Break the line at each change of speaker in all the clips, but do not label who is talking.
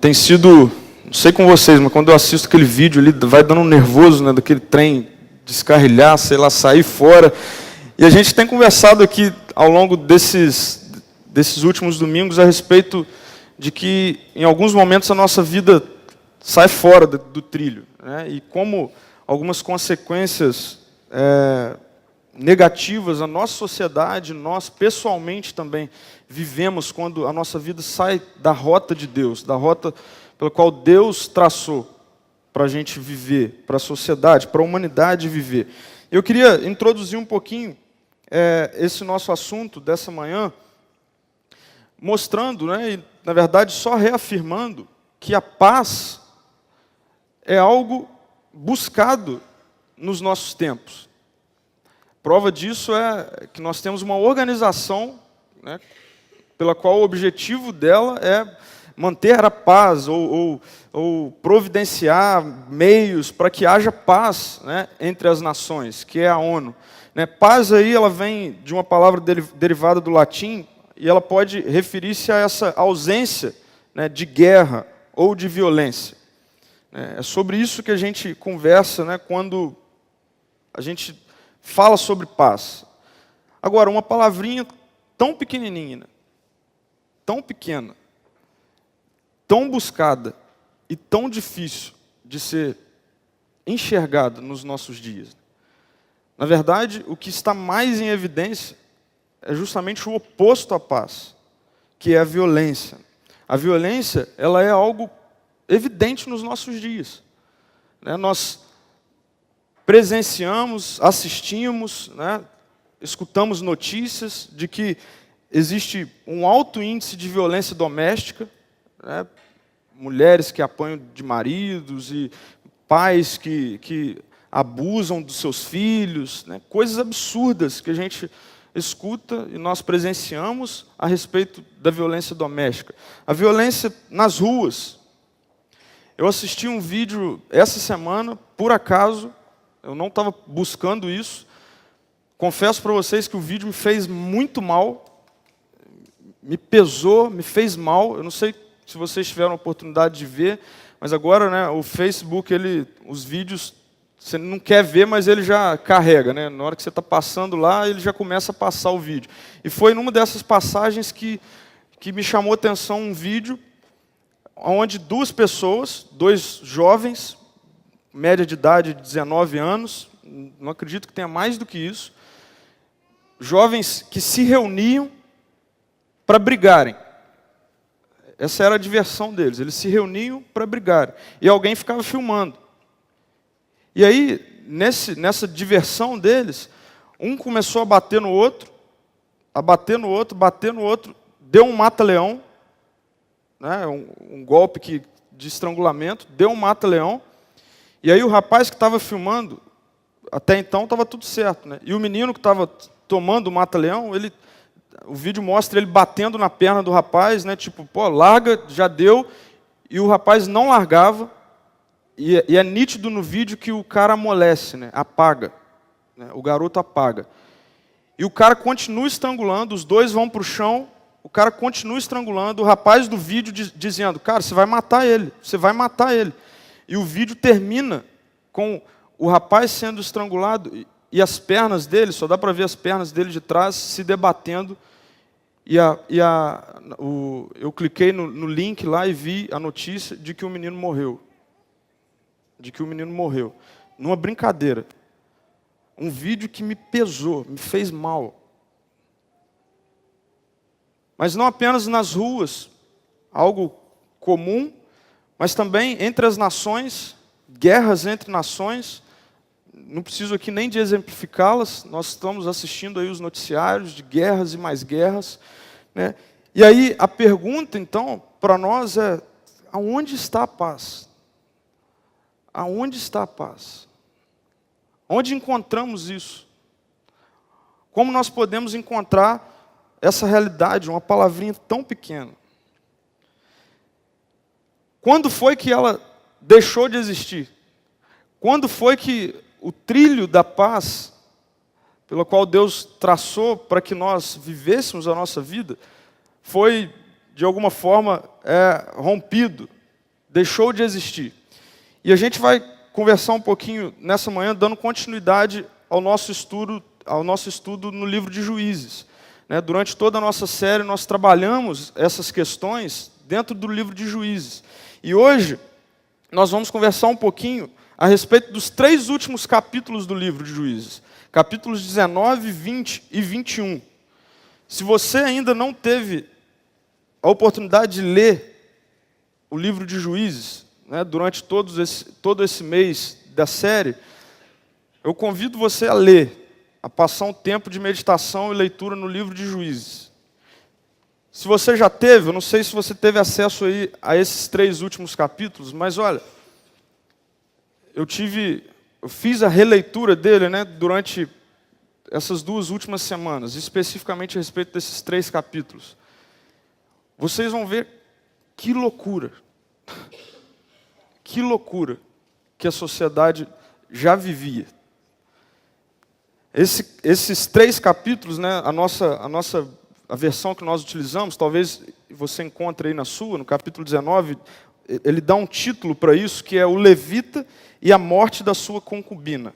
Tem sido, não sei com vocês, mas quando eu assisto aquele vídeo ali, vai dando um nervoso, né, daquele trem descarrilhar, sei lá, sair fora. E a gente tem conversado aqui ao longo desses últimos domingos a respeito de que em alguns momentos a nossa vida sai fora do trilho, né, e como algumas consequências negativas a nossa sociedade, nós pessoalmente também vivemos quando a nossa vida sai da rota de Deus, da rota pela qual Deus traçou para a gente viver, para a sociedade, para a humanidade viver. Eu queria introduzir um pouquinho esse nosso assunto dessa manhã, mostrando, né, e, na verdade, só reafirmando que a paz é algo buscado nos nossos tempos. Prova disso é que nós temos uma organização, né, pela qual o objetivo dela é manter a paz ou providenciar meios para que haja paz, né, entre as nações, que é a ONU. Né, paz aí ela vem de uma palavra derivada do latim e ela pode referir-se a essa ausência, né, de guerra ou de violência. É sobre isso que a gente conversa, né, quando a gente fala sobre paz. Agora, uma palavrinha tão pequenininha, né? Tão pequena, tão buscada e tão difícil de ser enxergada nos nossos dias. Na verdade, o que está mais em evidência é justamente o oposto à paz, que é a violência. A violência, ela é algo evidente nos nossos dias, né? Nós presenciamos, assistimos, né, escutamos notícias de que existe um alto índice de violência doméstica, né, mulheres que apanham de maridos e pais que abusam dos seus filhos, né, coisas absurdas que a gente escuta e nós presenciamos a respeito da violência doméstica. A violência nas ruas. Eu assisti um vídeo essa semana, por acaso, eu não estava buscando isso. Confesso para vocês que o vídeo me fez muito mal, me pesou, me fez mal. Eu não sei se vocês tiveram a oportunidade de ver, mas agora, né, o Facebook, os vídeos, você não quer ver, mas ele já carrega, né? Na hora que você está passando lá, ele já começa a passar o vídeo. E foi numa dessas passagens que me chamou a atenção um vídeo onde duas pessoas, dois jovens, média de idade de 19 anos, não acredito que tenha mais do que isso, jovens que se reuniam para brigarem. Essa era a diversão deles, eles se reuniam para brigarem. E alguém ficava filmando. E aí, nessa diversão deles, um começou a bater no outro, bater no outro, deu um mata-leão, né, um golpe de estrangulamento, deu um mata-leão. E aí o rapaz que estava filmando, até então estava tudo certo, né? E o menino que estava tomando o mata-leão, o vídeo mostra ele batendo na perna do rapaz, né? Tipo, pô, larga, já deu. E o rapaz não largava. E é nítido no vídeo que o cara amolece, né? Apaga. Né? O garoto apaga. E o cara continua estrangulando, os dois vão para o chão, o cara continua estrangulando, o rapaz do vídeo dizendo, cara, você vai matar ele, você vai matar ele. E o vídeo termina com o rapaz sendo estrangulado e as pernas dele, só dá para ver as pernas dele de trás, se debatendo. Eu cliquei no link lá e vi a notícia de que o menino morreu. Numa brincadeira. Um vídeo que me pesou, me fez mal. Mas não apenas nas ruas, algo comum, mas também entre as nações, guerras entre nações. Não preciso aqui nem de exemplificá-las, nós estamos assistindo aí os noticiários de guerras e mais guerras, né? E aí a pergunta, então, para nós é, aonde está a paz? Aonde está a paz? Onde encontramos isso? Como nós podemos encontrar essa realidade, uma palavrinha tão pequena? Quando foi que ela deixou de existir? Quando foi que o trilho da paz, pelo qual Deus traçou para que nós vivêssemos a nossa vida, foi de alguma forma, é rompido, deixou de existir. E a gente vai conversar um pouquinho nessa manhã, dando continuidade ao nosso estudo no livro de Juízes. Durante toda a nossa série, nós trabalhamos essas questões dentro do livro de Juízes. E hoje, nós vamos conversar um pouquinho a respeito dos 3 últimos capítulos do livro de Juízes. Capítulos 19, 20 e 21. Se você ainda não teve a oportunidade de ler o livro de Juízes, durante todo esse mês da série, eu convido você a ler, a passar um tempo de meditação e leitura no livro de Juízes. Se você já teve, eu não sei se você teve acesso aí a esses 3 últimos capítulos, mas olha, eu fiz a releitura dele, durante essas 2 últimas semanas, especificamente a respeito desses 3 capítulos. Vocês vão ver que loucura que a sociedade já vivia. Esses 3 capítulos, a versão que nós utilizamos, talvez você encontre aí na sua, no capítulo 19, ele dá um título para isso, que é o Levita e a morte da sua concubina.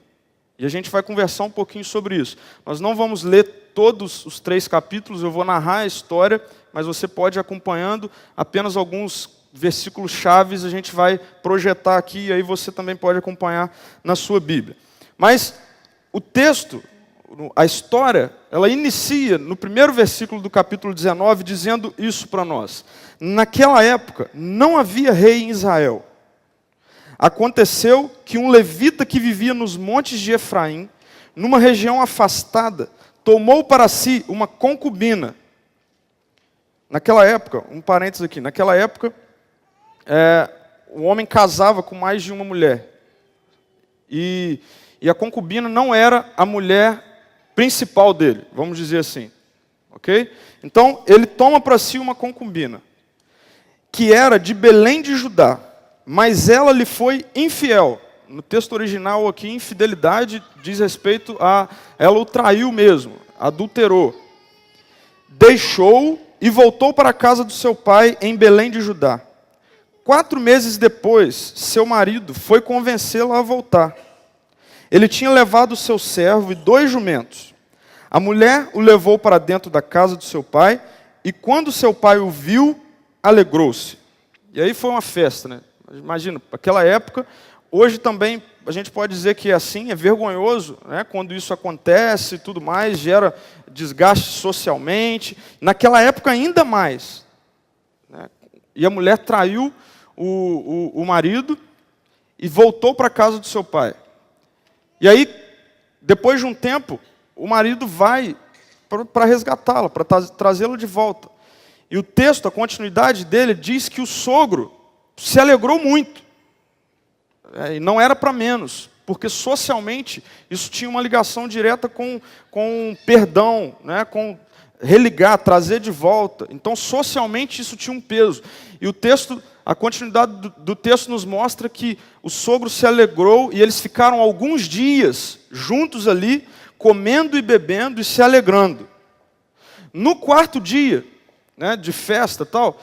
E a gente vai conversar um pouquinho sobre isso. Nós não vamos ler todos os 3 capítulos, eu vou narrar a história, mas você pode ir acompanhando apenas alguns versículos chaves, a gente vai projetar aqui, e aí você também pode acompanhar na sua Bíblia. Mas o texto, a história, ela inicia no primeiro versículo do capítulo 19, dizendo isso para nós. Naquela época, não havia rei em Israel. Aconteceu que um levita que vivia nos montes de Efraim, numa região afastada, tomou para si uma concubina. Naquela época, um parênteses aqui, naquela época, o homem casava com mais de uma mulher. E a concubina não era a mulher principal dele, vamos dizer assim. Ok? Então, ele toma para si uma concubina, que era de Belém de Judá. Mas ela lhe foi infiel. No texto original aqui, infidelidade diz respeito a ela o traiu mesmo, adulterou. Deixou-o e voltou para a casa do seu pai em Belém de Judá. 4 meses depois, seu marido foi convencê-la a voltar. Ele tinha levado o seu servo e 2 jumentos. A mulher o levou para dentro da casa do seu pai, e quando seu pai o viu, alegrou-se. E aí foi uma festa, Imagina, naquela época, hoje também a gente pode dizer que é assim, é vergonhoso, quando isso acontece e tudo mais, gera desgaste socialmente. Naquela época ainda mais. E a mulher traiu o marido e voltou para a casa do seu pai. E aí, depois de um tempo, o marido vai para resgatá-la, para trazê-la de volta. E o texto, a continuidade dele, diz que o sogro se alegrou muito. E não era para menos, porque socialmente isso tinha uma ligação direta com perdão, com religar, trazer de volta. Então, socialmente isso tinha um peso. E o texto, a continuidade do texto nos mostra que o sogro se alegrou e eles ficaram alguns dias juntos ali, comendo e bebendo e se alegrando. No 4º dia, de festa e tal,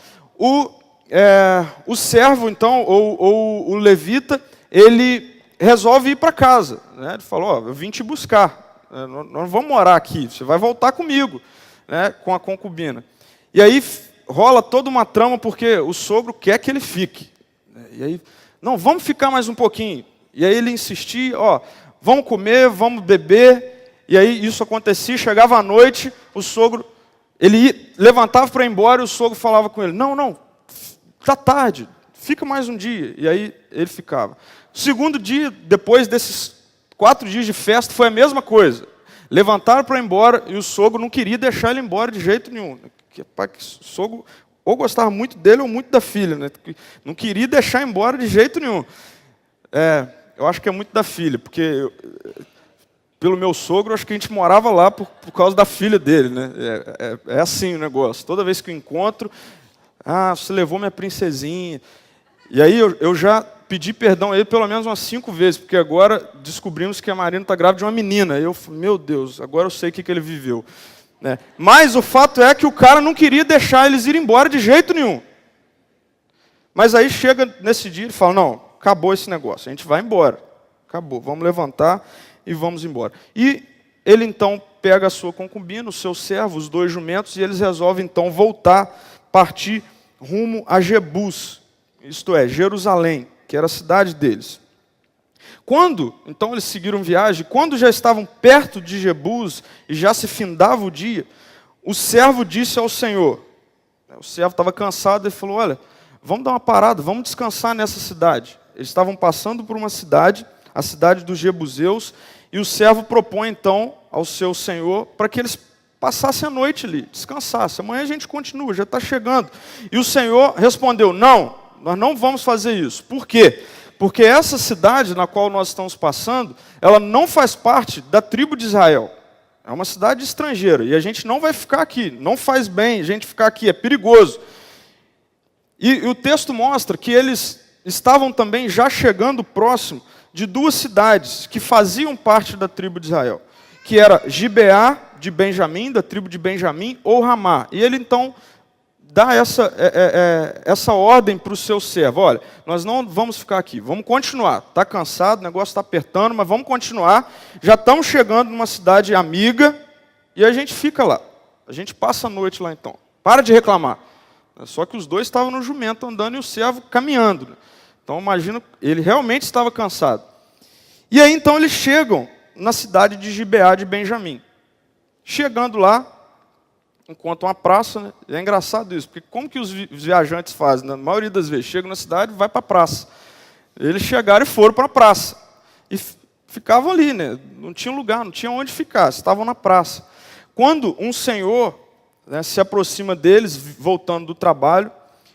o servo, então, ou o levita, ele resolve ir para casa. Ele falou, eu vim te buscar, nós não vamos morar aqui, você vai voltar comigo, com a concubina. E aí rola toda uma trama, porque o sogro quer que ele fique. E aí, não, vamos ficar mais um pouquinho. E aí ele insistia, vamos comer, vamos beber. E aí isso acontecia, chegava à noite, o sogro, levantava para ir embora e o sogro falava com ele, não, está tarde, fica mais um dia. E aí ele ficava. Segundo dia, depois desses 4 dias de festa, foi a mesma coisa. Levantaram para ir embora e o sogro não queria deixar ele embora de jeito nenhum. O sogro ou gostava muito dele ou muito da filha. Não queria deixar embora de jeito nenhum. Eu acho que é muito da filha, porque pelo meu sogro, acho que a gente morava lá por causa da filha dele. É assim o negócio. Toda vez que eu encontro, você levou minha princesinha. E aí eu já pedi perdão a ele pelo menos umas 5 vezes, porque agora descobrimos que a Marina está grávida de uma menina. Eu falei, meu Deus, agora eu sei o que ele viveu. né? Mas o fato é que o cara não queria deixar eles ir embora de jeito nenhum. Mas aí chega nesse dia e fala, não, acabou esse negócio, a gente vai embora. Acabou, vamos levantar e vamos embora. E ele então pega a sua concubina, o seu servo, os 2 jumentos, e eles resolvem então voltar, partir rumo a Jebus, isto é, Jerusalém, que era a cidade deles. Quando, então eles seguiram viagem, quando já estavam perto de Jebus e já se findava o dia, o servo disse ao Senhor, o servo estava cansado e falou, olha, vamos dar uma parada, vamos descansar nessa cidade. Eles estavam passando por uma cidade, a cidade dos Jebuseus, e o servo propõe então ao seu senhor para que eles passassem a noite ali, descansassem. Amanhã a gente continua, já está chegando. E o Senhor respondeu, não, nós não vamos fazer isso. Por quê? Porque essa cidade na qual nós estamos passando, ela não faz parte da tribo de Israel. É uma cidade estrangeira, e a gente não vai ficar aqui. Não faz bem a gente ficar aqui, é perigoso. E o texto mostra que eles estavam também já chegando próximo de 2 cidades que faziam parte da tribo de Israel, que era Gibeá de Benjamim, da tribo de Benjamim, ou Ramá. E ele então dá essa ordem para o seu servo, olha, nós não vamos ficar aqui, vamos continuar, está cansado, o negócio está apertando, mas vamos continuar, já estamos chegando numa cidade amiga, e a gente fica lá, a gente passa a noite lá então, para de reclamar. Só que os 2 estavam no jumento andando e o servo caminhando. Então imagina, ele realmente estava cansado. E aí então eles chegam na cidade de Gibeá de Benjamim. Chegando lá, encontram uma praça, né? É engraçado isso, porque como que os viajantes fazem? Na maioria das vezes, chegam na cidade e vai para a praça. Eles chegaram e foram para a praça. E ficavam ali, né? Não tinha lugar, não tinha onde ficar, estavam na praça. Quando um senhor, né, se aproxima deles, voltando do trabalho,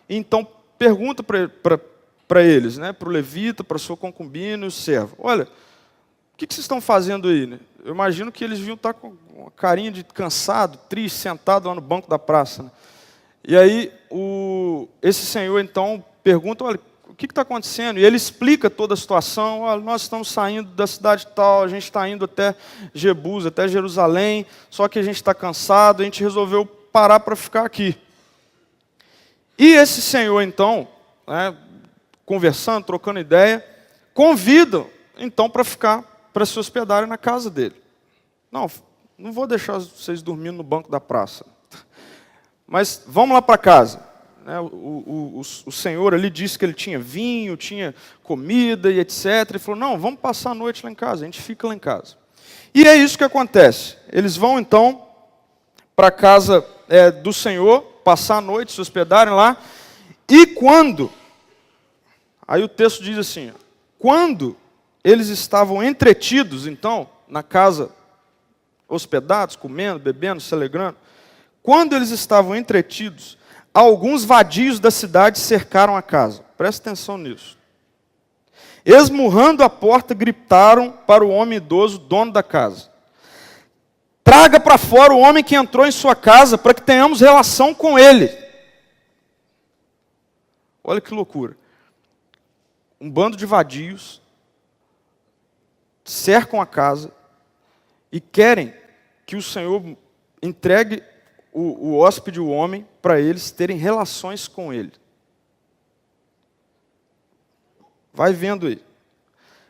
e então pergunta para eles, né, para o levita, para a sua concubina e o servo, olha, o que vocês estão fazendo aí? Né? Eu imagino que eles vinham estar com uma carinha de cansado, triste, sentado lá no banco da praça. Né? E aí esse senhor então pergunta, olha, o que está acontecendo? E ele explica toda a situação, olha, nós estamos saindo da cidade tal, a gente está indo até Jebus, até Jerusalém, só que a gente está cansado, a gente resolveu parar para ficar aqui. E esse senhor então, né, conversando, trocando ideia, convida então para se hospedarem na casa dele. Não vou deixar vocês dormindo no banco da praça. Mas vamos lá para casa. O senhor ali disse que ele tinha vinho, tinha comida e etc. Ele falou, não, vamos passar a noite lá em casa, a gente fica lá em casa. E é isso que acontece. Eles vão então para a casa do senhor, passar a noite, se hospedarem lá. E quando, aí o texto diz assim, quando eles estavam entretidos, então, na casa, hospedados, comendo, bebendo, se alegrando, quando eles estavam entretidos, alguns vadios da cidade cercaram a casa. Presta atenção nisso. Esmurrando a porta, gritaram para o homem idoso, dono da casa. Traga para fora o homem que entrou em sua casa, para que tenhamos relação com ele. Olha que loucura. Um bando de vadios cercam a casa e querem que o Senhor entregue o hóspede, o homem, para eles terem relações com ele. Vai vendo aí.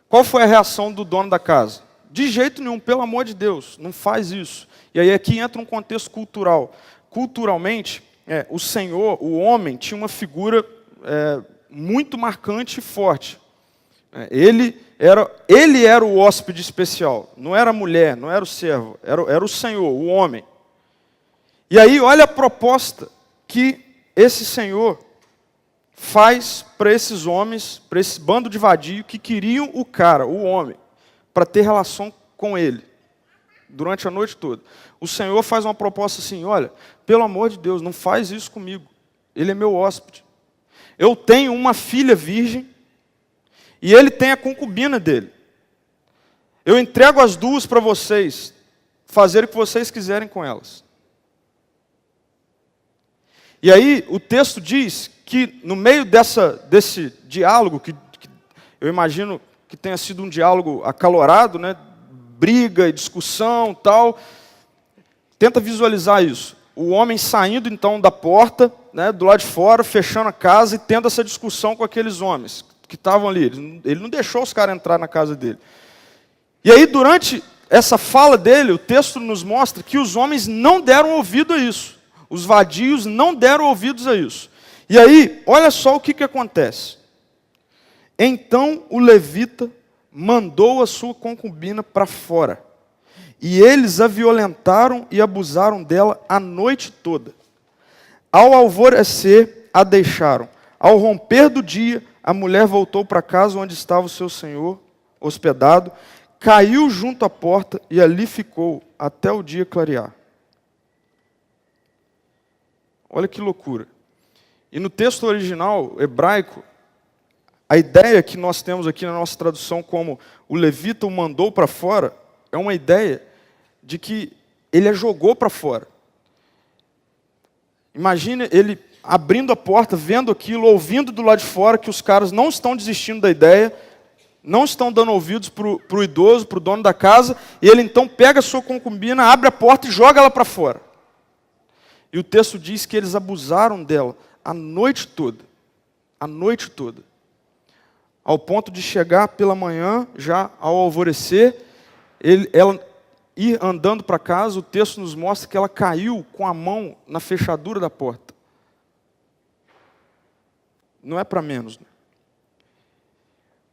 Qual foi a reação do dono da casa? De jeito nenhum, pelo amor de Deus, não faz isso. E aí aqui entra um contexto cultural. Culturalmente, o Senhor, o homem, tinha uma figura muito marcante e forte. Ele era o hóspede especial, não era a mulher, não era o servo, era o Senhor, o homem. E aí, olha a proposta que esse Senhor faz para esses homens, para esse bando de vadio que queriam o cara, o homem, para ter relação com ele, durante a noite toda. O Senhor faz uma proposta assim, olha, pelo amor de Deus, não faz isso comigo, ele é meu hóspede. Eu tenho uma filha virgem, e ele tem a concubina dele. Eu entrego as 2 para vocês, fazer o que vocês quiserem com elas. E aí o texto diz que no meio desse diálogo, que eu imagino que tenha sido um diálogo acalorado, né, briga e discussão tal, Tenta visualizar isso. O homem saindo então da porta, né, do lado de fora, fechando a casa e tendo essa discussão com aqueles homens que estavam ali. Ele não deixou os caras entrar na casa dele. E aí, durante essa fala dele, o texto nos mostra que os homens não deram ouvido a isso. Os vadios não deram ouvidos a isso. E aí, olha só o que acontece. Então o levita mandou a sua concubina para fora. E eles a violentaram e abusaram dela a noite toda. Ao alvorecer, a deixaram. Ao romper do dia, a mulher voltou para a casa onde estava o seu senhor hospedado, caiu junto à porta e ali ficou até o dia clarear. Olha que loucura. E no texto original hebraico, a ideia que nós temos aqui na nossa tradução como o levita o mandou para fora, é uma ideia de que ele a jogou para fora. Imagine ele abrindo a porta, vendo aquilo, ouvindo do lado de fora que os caras não estão desistindo da ideia, não estão dando ouvidos para o idoso, para o dono da casa, e ele então pega a sua concubina, abre a porta e joga ela para fora. E o texto diz que eles abusaram dela a noite toda. A noite toda. Ao ponto de chegar pela manhã, já ao alvorecer, ela ir andando para casa, o texto nos mostra que ela caiu com a mão na fechadura da porta. Não é para menos, né?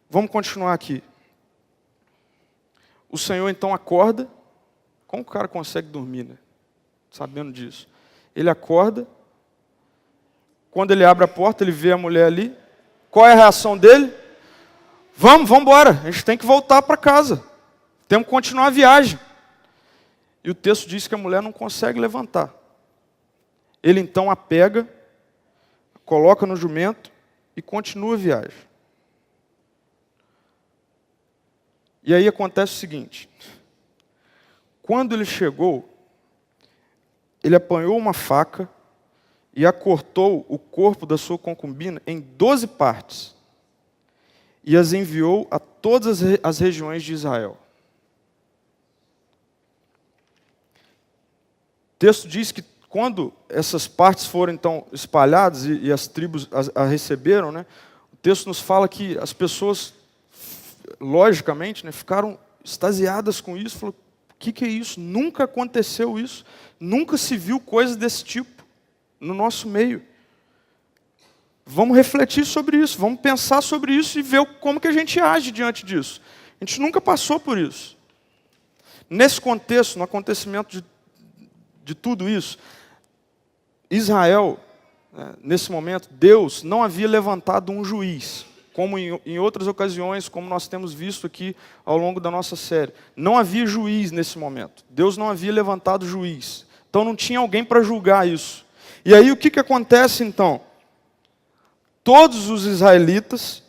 Vamos continuar aqui. O Senhor então acorda. Como o cara consegue dormir, né? Sabendo disso. Ele acorda. Quando ele abre a porta, ele vê a mulher ali. Qual é a reação dele? Vamos embora. A gente tem que voltar para casa. Temos que continuar a viagem. E o texto diz que a mulher não consegue levantar. Ele então a pega, coloca no jumento e continua a viagem. E aí acontece o seguinte. Quando ele chegou, ele apanhou uma faca e acortou o corpo da sua concubina em 12 partes e as enviou a todas as regiões de Israel. O texto diz que quando essas partes foram então espalhadas e as tribos a receberam, né, o texto nos fala que as pessoas, logicamente, né, ficaram extasiadas com isso, falaram, o que é isso? Nunca aconteceu isso, nunca se viu coisa desse tipo no nosso meio. Vamos refletir sobre isso, vamos pensar sobre isso e ver como que a gente age diante disso. A gente nunca passou por isso. Nesse contexto, no acontecimento de tudo isso, Israel, nesse momento, Deus não havia levantado um juiz, como em outras ocasiões, como nós temos visto aqui ao longo da nossa série. Não havia juiz nesse momento. Deus não havia levantado juiz. Então não tinha alguém para julgar isso. E aí o que acontece então? Todos os israelitas,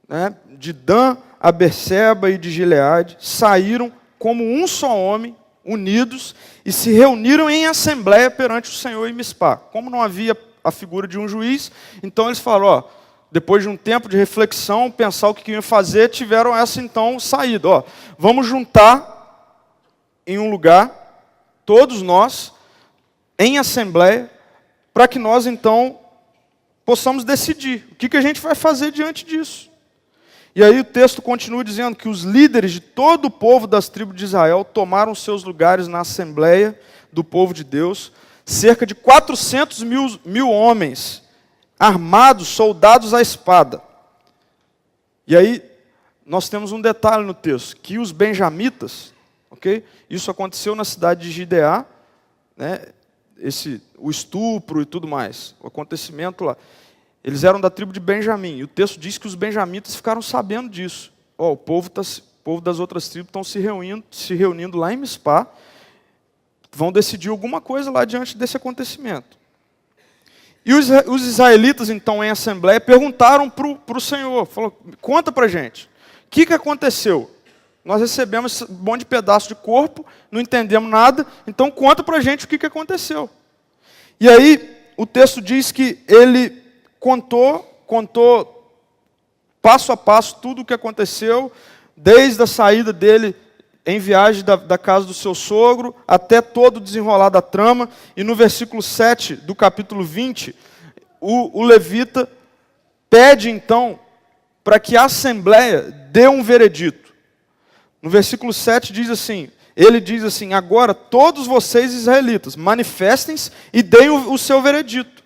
né, de Dan a Berseba e de Gileade, saíram como um só homem, unidos, e se reuniram em assembleia perante o Senhor em Mispá. Como não havia a figura de um juiz, então eles falaram, depois de um tempo de reflexão, pensar o que iam fazer, tiveram essa então saída. Vamos juntar em um lugar, todos nós, em assembleia, para que nós então possamos decidir o que a gente vai fazer diante disso. E aí o texto continua dizendo que os líderes de todo o povo das tribos de Israel tomaram seus lugares na assembleia do povo de Deus, cerca de 400 mil homens, armados, soldados à espada. E aí nós temos um detalhe no texto, que os benjamitas, ok? Isso aconteceu na cidade de Gideá, né? O estupro e tudo mais, o acontecimento lá. Eles eram da tribo de Benjamim, e o texto diz que os benjamitas ficaram sabendo disso. O povo das outras tribos estão se reunindo lá em Mispá, vão decidir alguma coisa lá diante desse acontecimento. E os israelitas, então, em assembleia, perguntaram para o Senhor, falou, conta para a gente, o que aconteceu? Nós recebemos esse monte de pedaço de corpo, não entendemos nada, então conta para a gente o que aconteceu. E aí, o texto diz que ele contou passo a passo tudo o que aconteceu, desde a saída dele em viagem da casa do seu sogro, até todo o desenrolar da trama, e no versículo 7 do capítulo 20, o levita pede então para que a assembleia dê um veredito. No versículo 7 diz assim, ele diz assim, agora todos vocês israelitas, manifestem-se e deem o seu veredito.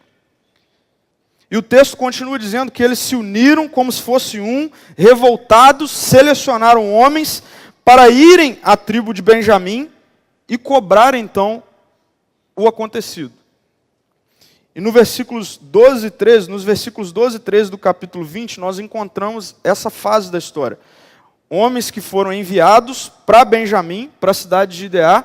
E o texto continua dizendo que eles se uniram como se fosse um, revoltados, selecionaram homens para irem à tribo de Benjamim e cobrar então o acontecido. E no versículos 12 e 13, nos versículos 12 e 13 do capítulo 20, nós encontramos essa fase da história. Homens que foram enviados para Benjamim, para a cidade de Gideá,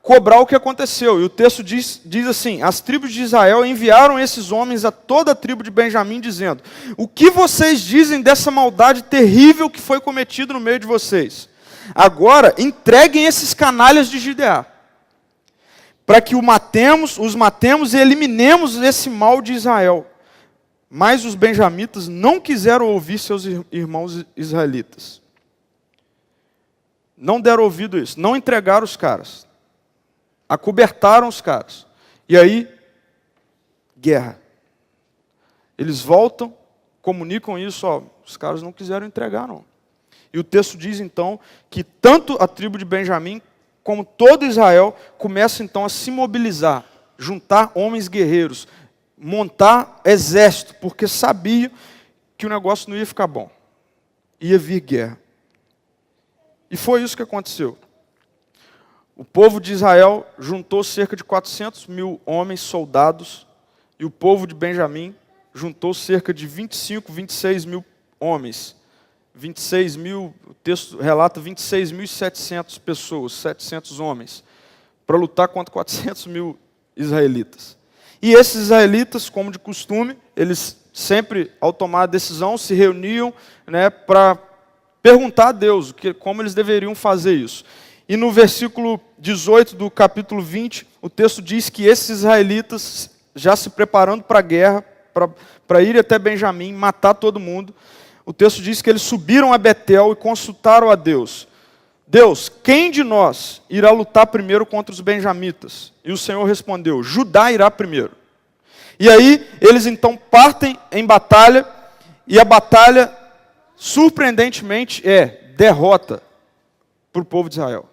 cobrar o que aconteceu. E o texto diz assim, as tribos de Israel enviaram esses homens a toda a tribo de Benjamim, dizendo, o que vocês dizem dessa maldade terrível que foi cometida no meio de vocês? Agora, entreguem esses canalhas de Gideá, para que os matemos e eliminemos esse mal de Israel. Mas os benjamitas não quiseram ouvir seus irmãos israelitas. Não deram ouvido a isso, não entregaram os caras. Acobertaram os caras. E aí, guerra. Eles voltam, comunicam isso, ó, os caras não quiseram entregar, não. E o texto diz, então, que tanto a tribo de Benjamim, como todo Israel, começa, então, a se mobilizar, juntar homens guerreiros, montar exército, porque sabia que o negócio não ia ficar bom. Ia vir guerra. E foi isso que aconteceu. O povo de Israel juntou cerca de 400 mil homens, soldados, e o povo de Benjamim juntou cerca de 25, 26 mil homens. 26 mil, o texto relata 26.700 pessoas, 700 homens, para lutar contra 400 mil israelitas. E esses israelitas, como de costume, eles sempre, ao tomar a decisão, se reuniam, né, para perguntar a Deus como eles deveriam fazer isso. E no versículo 18 do capítulo 20, o texto diz que esses israelitas, já se preparando para a guerra, para ir até Benjamim, matar todo mundo, o texto diz que eles subiram a Betel e consultaram a Deus. Deus, quem de nós irá lutar primeiro contra os benjamitas? E o Senhor respondeu, Judá irá primeiro. E aí, eles então partem em batalha, e a batalha, surpreendentemente, é derrota para o povo de Israel.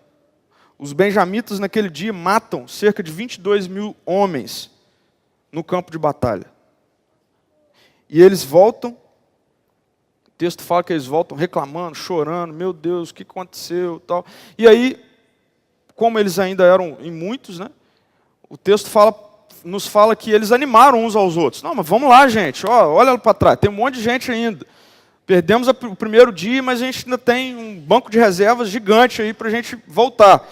Os benjamitas naquele dia matam cerca de 22 mil homens no campo de batalha. E eles voltam, o texto fala que eles voltam reclamando, chorando, meu Deus, o que aconteceu? Tal. E aí, como eles ainda eram em muitos, né, o texto nos fala que eles animaram uns aos outros. Não, mas vamos lá, gente, olha para trás, tem um monte de gente ainda. Perdemos o primeiro dia, mas a gente ainda tem um banco de reservas gigante aí para a gente voltar.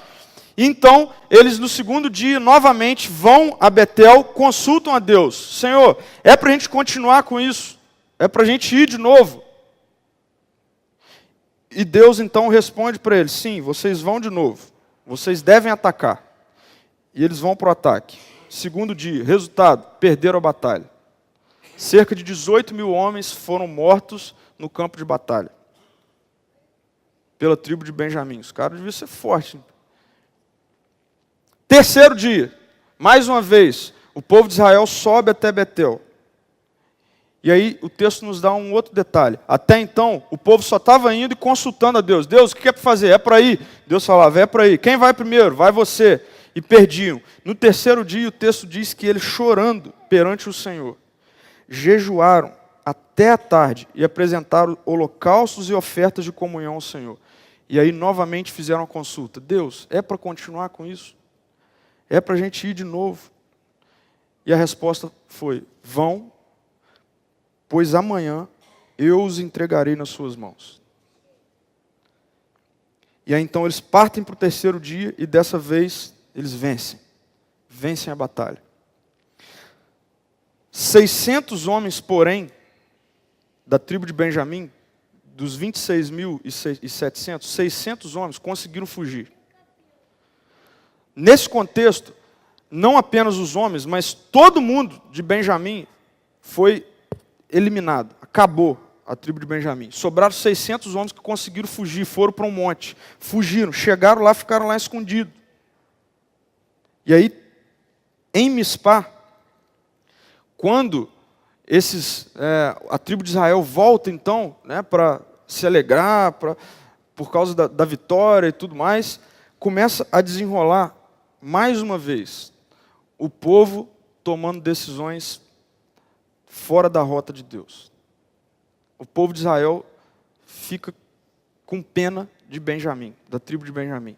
Então, eles no segundo dia, novamente, vão a Betel, consultam a Deus. Senhor, é para a gente continuar com isso? É para a gente ir de novo? E Deus então responde para eles, sim, vocês vão de novo. Vocês devem atacar. E eles vão para o ataque. Segundo dia, resultado, perderam a batalha. Cerca de 18 mil homens foram mortos no campo de batalha. Pela tribo de Benjamim. Os caras deviam ser fortes. Terceiro dia, mais uma vez, o povo de Israel sobe até Betel. E aí o texto nos dá um outro detalhe. Até então, o povo só estava indo e consultando a Deus. Deus, o que é para fazer? É para ir. Deus falava, é para ir. Quem vai primeiro? Vai você. E perdiam. No terceiro dia, o texto diz que eles, chorando perante o Senhor, jejuaram até a tarde e apresentaram holocaustos e ofertas de comunhão ao Senhor. E aí novamente fizeram a consulta. Deus, é para continuar com isso? É para a gente ir de novo? E a resposta foi, vão, pois amanhã eu os entregarei nas suas mãos. E aí então eles partem para o terceiro dia e dessa vez eles vencem. Vencem a batalha. 600 homens, porém, da tribo de Benjamim, dos 26.700, 600 homens conseguiram fugir. Nesse contexto, não apenas os homens, mas todo mundo de Benjamim foi eliminado, acabou. a tribo de Benjamim. Sobraram 600 homens que conseguiram fugir, foram para um monte. Fugiram, chegaram lá, ficaram lá escondidos. E aí, em Mispá, quando a tribo de Israel volta, então, né, para se alegrar, por causa da vitória e tudo mais, começa a desenrolar, mais uma vez, o povo tomando decisões fora da rota de Deus. O povo de Israel fica com pena de Benjamim, da tribo de Benjamim.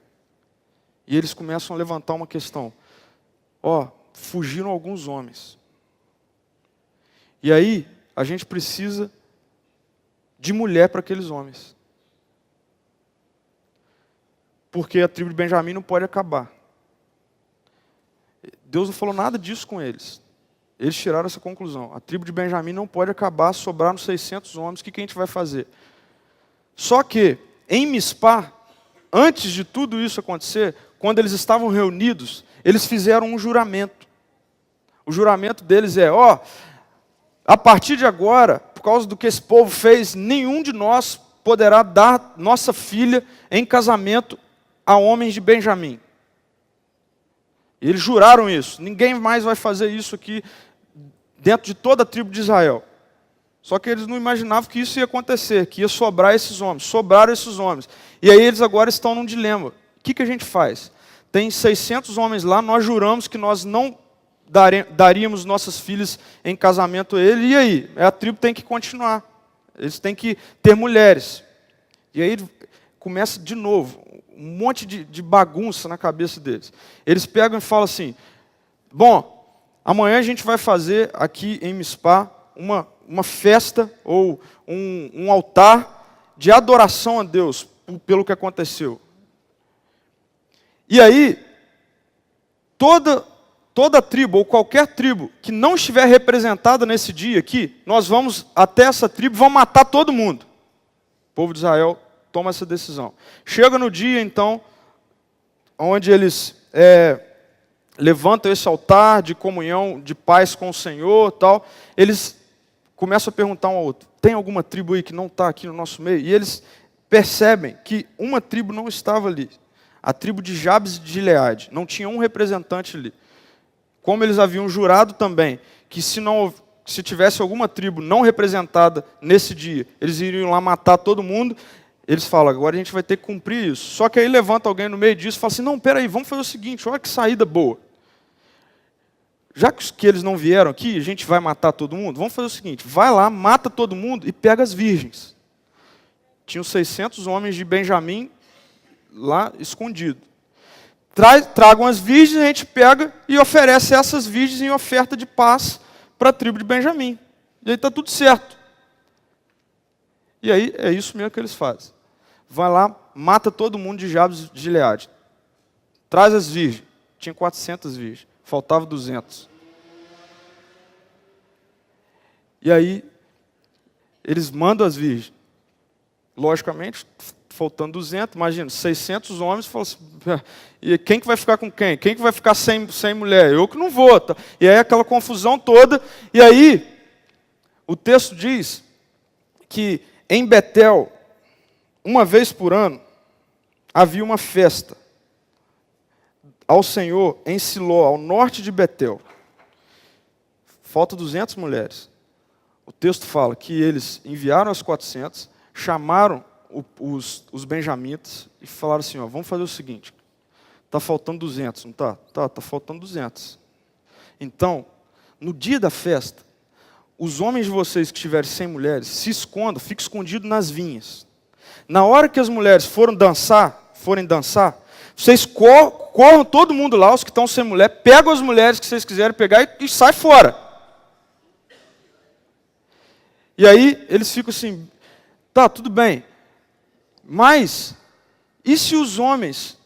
E eles começam a levantar uma questão. Fugiram alguns homens. E aí, a gente precisa de mulher para aqueles homens. Porque a tribo de Benjamim não pode acabar. Deus não falou nada disso com eles. Eles tiraram essa conclusão. A tribo de Benjamim não pode acabar, sobraram 600 homens, o que a gente vai fazer? Só que, em Mispá, antes de tudo isso acontecer, quando eles estavam reunidos, eles fizeram um juramento. O juramento deles é, a partir de agora, por causa do que esse povo fez, nenhum de nós poderá dar nossa filha em casamento a homens de Benjamim. E eles juraram isso. Ninguém mais vai fazer isso aqui dentro de toda a tribo de Israel. Só que eles não imaginavam que isso ia acontecer, que ia sobrar esses homens. Sobraram esses homens. E aí eles agora estão num dilema. O que a gente faz? Tem 600 homens lá, nós juramos que nós não daríamos nossas filhas em casamento a ele. E aí? A tribo tem que continuar. Eles têm que ter mulheres. E aí começa de novo um monte de bagunça na cabeça deles. Eles pegam e falam assim, amanhã a gente vai fazer aqui em Mispá uma festa ou um altar de adoração a Deus pelo que aconteceu. E aí, toda tribo ou qualquer tribo que não estiver representada nesse dia aqui, nós vamos até essa tribo e vamos matar todo mundo. O povo de Israel toma essa decisão. Chega no dia, então, onde eles levantam esse altar de comunhão, de paz com o Senhor, tal. Eles começam a perguntar um ao outro, tem alguma tribo aí que não está aqui no nosso meio? E eles percebem que uma tribo não estava ali. A tribo de Jabes de Gileade. Não tinha um representante ali. Como eles haviam jurado também, que se tivesse alguma tribo não representada nesse dia, eles iriam lá matar todo mundo. Eles falam, agora a gente vai ter que cumprir isso. Só que aí levanta alguém no meio disso e fala assim, não, peraí, vamos fazer o seguinte, olha que saída boa. Já que eles não vieram aqui, a gente vai matar todo mundo, vamos fazer o seguinte, vai lá, mata todo mundo e pega as virgens. Tinham 600 homens de Benjamim lá escondidos. Tragam as virgens, a gente pega e oferece essas virgens em oferta de paz para a tribo de Benjamim. E aí está tudo certo. E aí é isso mesmo que eles fazem. Vai lá, mata todo mundo de Jabes de Gileade. Traz as virgens. Tinha 400 virgens. Faltava 200. E aí, eles mandam as virgens. Logicamente, faltando 200, imagina, 600 homens, falam assim, e quem que vai ficar com quem? Quem que vai ficar sem mulher? Eu que não vou. Tá? E aí aquela confusão toda. E aí, o texto diz que em Betel, uma vez por ano, havia uma festa ao Senhor em Siló, ao norte de Betel. Falta 200 mulheres. O texto fala que eles enviaram as 400, chamaram os benjamitas e falaram assim, vamos fazer o seguinte, está faltando 200, não está? Está faltando 200. Então, no dia da festa, os homens de vocês que estiverem sem mulheres, se escondam, fiquem escondidos nas vinhas. Na hora que as mulheres forem dançar, vocês corram todo mundo lá, os que estão sem mulher, pegam as mulheres que vocês quiserem pegar e sai fora. E aí eles ficam assim, tá, tudo bem, mas e se os homens,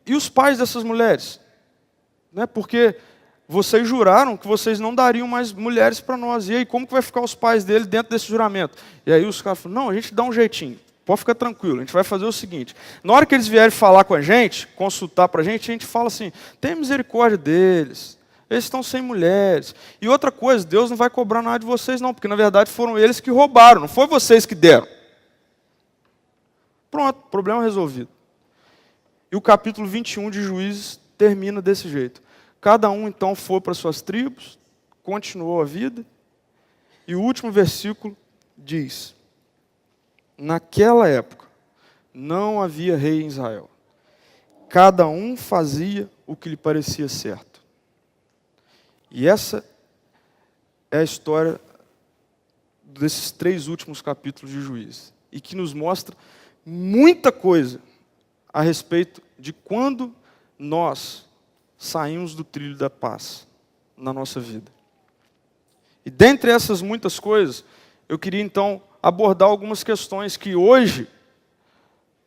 e os pais dessas mulheres? Né, porque vocês juraram que vocês não dariam mais mulheres para nós, e aí como que vai ficar os pais deles dentro desse juramento? E aí os caras falam, não, a gente dá um jeitinho. Pode ficar tranquilo, a gente vai fazer o seguinte, na hora que eles vierem falar com a gente, consultar para a gente fala assim, tenha misericórdia deles, Eles estão sem mulheres. E outra coisa, Deus não vai cobrar nada de vocês não, porque na verdade foram eles que roubaram, não foi vocês que deram. Pronto, problema resolvido. E o capítulo 21 de Juízes termina desse jeito. Cada um então foi para suas tribos, continuou a vida, e o último versículo diz: naquela época não havia rei em Israel. Cada um fazia o que lhe parecia certo. E essa é a história desses 3 últimos capítulos de Juízes, e que nos mostra muita coisa a respeito de quando nós saímos do trilho da paz na nossa vida. E dentre essas muitas coisas, eu queria então abordar algumas questões que hoje,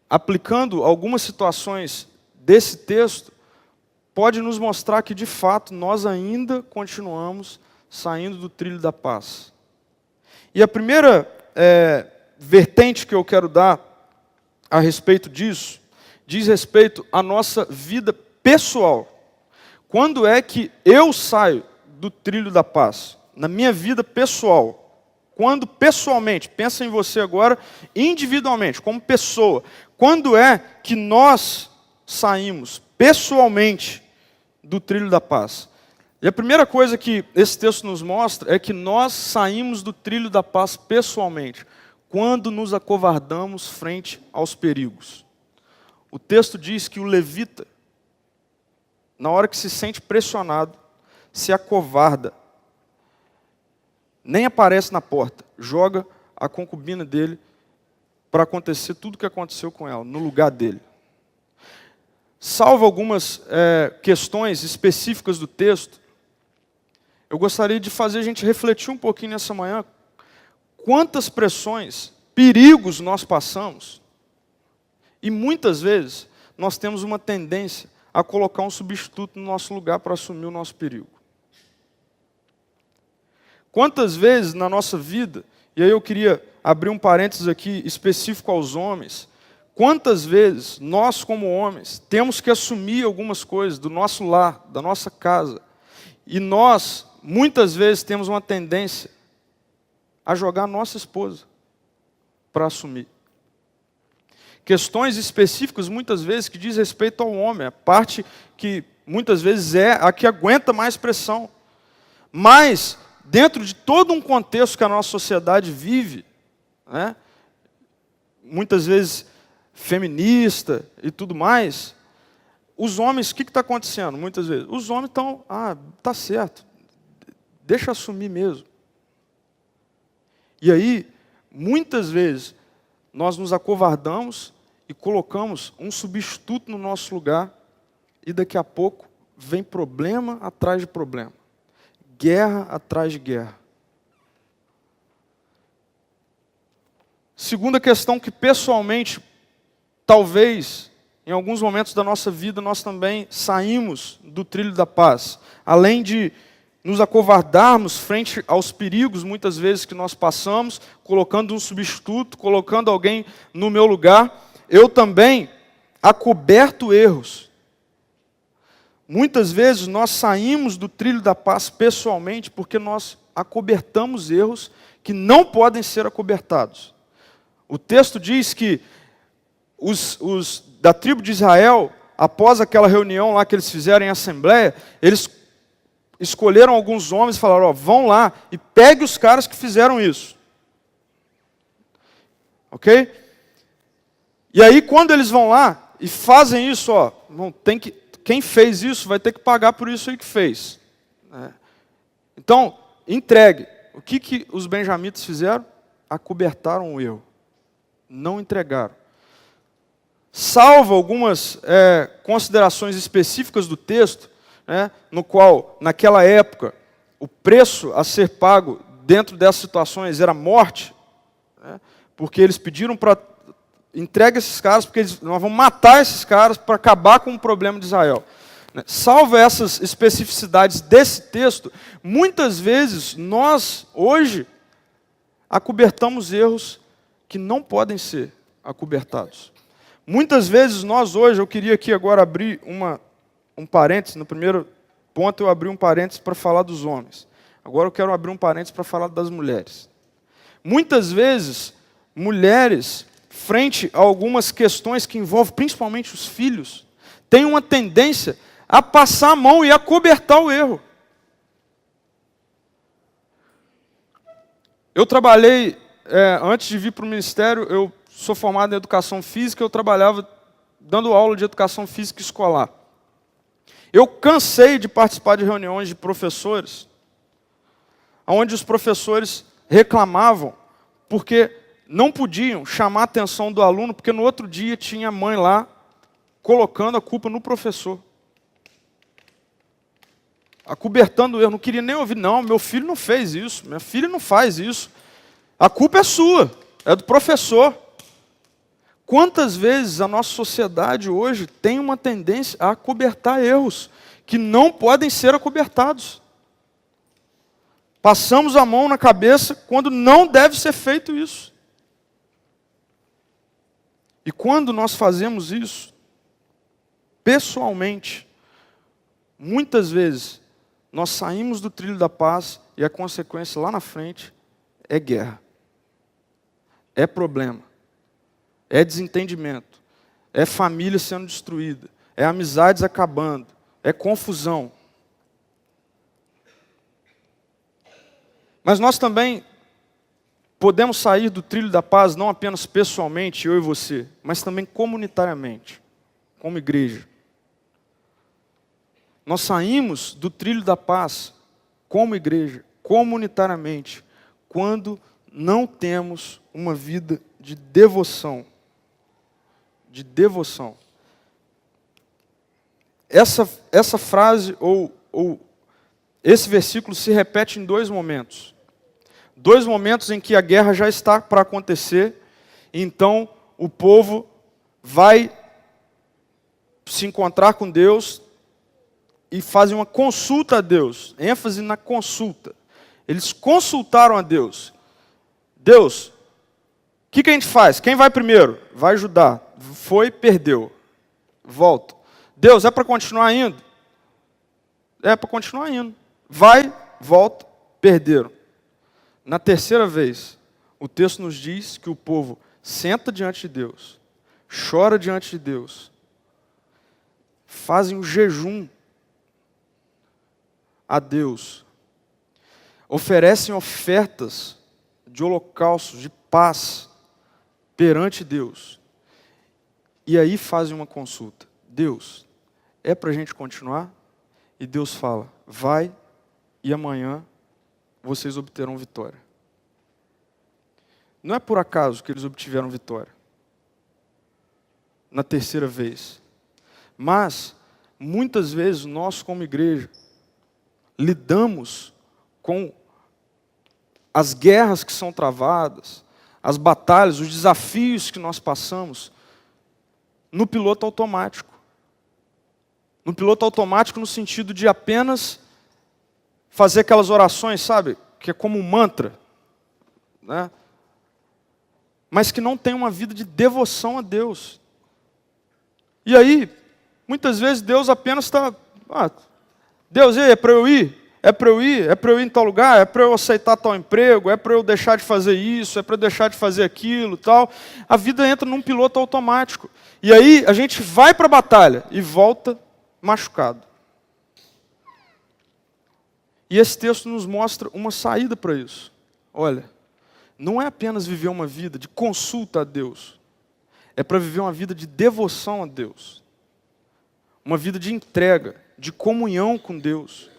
aplicando algumas situações desse texto, pode nos mostrar que de fato nós ainda continuamos saindo do trilho da paz. E a primeira vertente que eu quero dar a respeito disso, diz respeito à nossa vida pessoal. Quando é que eu saio do trilho da paz? Na minha vida pessoal. Quando pessoalmente, pensa em você agora, individualmente, como pessoa. Quando é que nós saímos pessoalmente do trilho da paz? E a primeira coisa que esse texto nos mostra é que nós saímos do trilho da paz pessoalmente, quando nos acovardamos frente aos perigos. O texto diz que o levita, na hora que se sente pressionado, se acovarda, nem aparece na porta, joga a concubina dele para acontecer tudo o que aconteceu com ela, no lugar dele. Salvo algumas questões específicas do texto, eu gostaria de fazer a gente refletir um pouquinho nessa manhã, quantas pressões, perigos nós passamos, e muitas vezes nós temos uma tendência a colocar um substituto no nosso lugar para assumir o nosso perigo. Quantas vezes na nossa vida, e aí eu queria abrir um parênteses aqui específico aos homens, quantas vezes nós como homens temos que assumir algumas coisas do nosso lar, da nossa casa, e nós muitas vezes temos uma tendência a jogar a nossa esposa para assumir. Questões específicas, muitas vezes, que diz respeito ao homem, a parte que muitas vezes é a que aguenta mais pressão. Mas, dentro de todo um contexto que a nossa sociedade vive, né, muitas vezes feminista e tudo mais, os homens, o que está acontecendo muitas vezes? Os homens estão, tá certo, deixa assumir mesmo. E aí, muitas vezes, nós nos acovardamos e colocamos um substituto no nosso lugar, e daqui a pouco vem problema atrás de problema, guerra atrás de guerra. Segunda questão que pessoalmente, talvez, em alguns momentos da nossa vida, nós também saímos do trilho da paz. Além de nos acovardarmos frente aos perigos, muitas vezes, que nós passamos, colocando um substituto, colocando alguém no meu lugar, eu também acoberto erros. Muitas vezes nós saímos do trilho da paz pessoalmente porque nós acobertamos erros que não podem ser acobertados. O texto diz que os da tribo de Israel, após aquela reunião lá que eles fizeram em assembleia, eles escolheram alguns homens e falaram, vão lá e pegue os caras que fizeram isso. Ok? E aí quando eles vão lá e fazem isso, quem fez isso vai ter que pagar por isso aí que fez. Então, entregue. O que os benjamitas fizeram? Acobertaram o erro. Não entregaram. Salvo algumas considerações específicas do texto, no qual, naquela época, o preço a ser pago dentro dessas situações era morte, porque eles pediram para entregar esses caras, porque nós vamos matar esses caras para acabar com o problema de Israel. Salvo essas especificidades desse texto, muitas vezes nós, hoje, acobertamos erros que não podem ser acobertados. Muitas vezes nós hoje, eu queria aqui agora abrir um parênteses no primeiro ponto eu abri um parênteses para falar dos homens. Agora eu quero abrir um parênteses para falar das mulheres. Muitas vezes, mulheres, frente a algumas questões que envolvem principalmente os filhos, têm uma tendência a passar a mão e a cobertar o erro. Eu trabalhei, antes de vir para o ministério, eu sou formado em educação física, eu trabalhava dando aula de educação física escolar. Eu cansei de participar de reuniões de professores, onde os professores reclamavam porque não podiam chamar a atenção do aluno, porque no outro dia tinha a mãe lá colocando a culpa no professor. Acobertando o erro, não queria nem ouvir, não, meu filho não fez isso, minha filha não faz isso. A culpa é sua, é do professor. Quantas vezes a nossa sociedade hoje tem uma tendência a acobertar erros que não podem ser acobertados? Passamos a mão na cabeça quando não deve ser feito isso. E quando nós fazemos isso, pessoalmente, muitas vezes, nós saímos do trilho da paz e a consequência lá na frente é guerra. É problema. É desentendimento. É família sendo destruída. É amizades acabando. É confusão. Mas nós também podemos sair do trilho da paz não apenas pessoalmente, eu e você, mas também comunitariamente, como igreja. Nós saímos do trilho da paz como igreja, comunitariamente, quando não temos uma vida de devoção. De devoção. Essa frase ou esse versículo se repete em dois momentos. Dois momentos em que a guerra já está para acontecer, então o povo vai se encontrar com Deus e fazem uma consulta a Deus, ênfase na consulta. Eles consultaram a Deus. Deus, o que a gente faz? Quem vai primeiro? Vai Judá. Foi, perdeu. Volta. Deus, é para continuar indo? É para continuar indo. Vai, volta, perderam. Na terceira vez, o texto nos diz que o povo senta diante de Deus, chora diante de Deus, fazem um jejum a Deus, oferecem ofertas de holocaustos, de paz, perante Deus. E aí fazem uma consulta. Deus, é para a gente continuar? E Deus fala, vai e amanhã vocês obterão vitória. Não é por acaso que eles obtiveram vitória. Na terceira vez. Mas, muitas vezes, nós como igreja, lidamos com as guerras que são travadas, as batalhas, os desafios que nós passamos, no piloto automático. No piloto automático no sentido de apenas fazer aquelas orações, sabe? Que é como um mantra, né? Mas que não tem uma vida de devoção a Deus. E aí, muitas vezes Deus apenas está... Deus, é para eu ir? É para eu ir? É para eu ir em tal lugar? É para eu aceitar tal emprego? É para eu deixar de fazer isso? É para eu deixar de fazer aquilo? Tal. A vida entra num piloto automático. E aí a gente vai para a batalha e volta machucado. E esse texto nos mostra uma saída para isso. Olha, não é apenas viver uma vida de consulta a Deus. É para viver uma vida de devoção a Deus. Uma vida de entrega, de comunhão com Deus.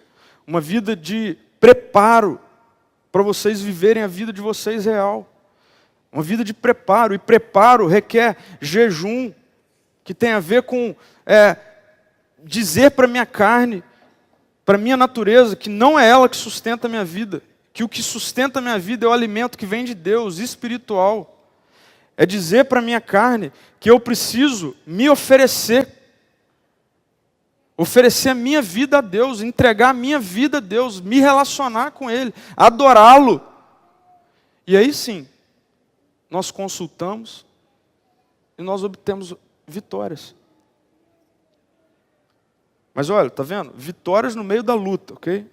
Uma vida de preparo para vocês viverem a vida de vocês real. Uma vida de preparo. E preparo requer jejum, que tem a ver com dizer para a minha carne, para a minha natureza, que não é ela que sustenta a minha vida. Que o que sustenta a minha vida é o alimento que vem de Deus, espiritual. É dizer para a minha carne que eu preciso me oferecer. Oferecer a minha vida a Deus, entregar a minha vida a Deus, me relacionar com Ele, adorá-lo. E aí sim, nós consultamos e nós obtemos vitórias. Mas olha, tá vendo? Vitórias no meio da luta, ok?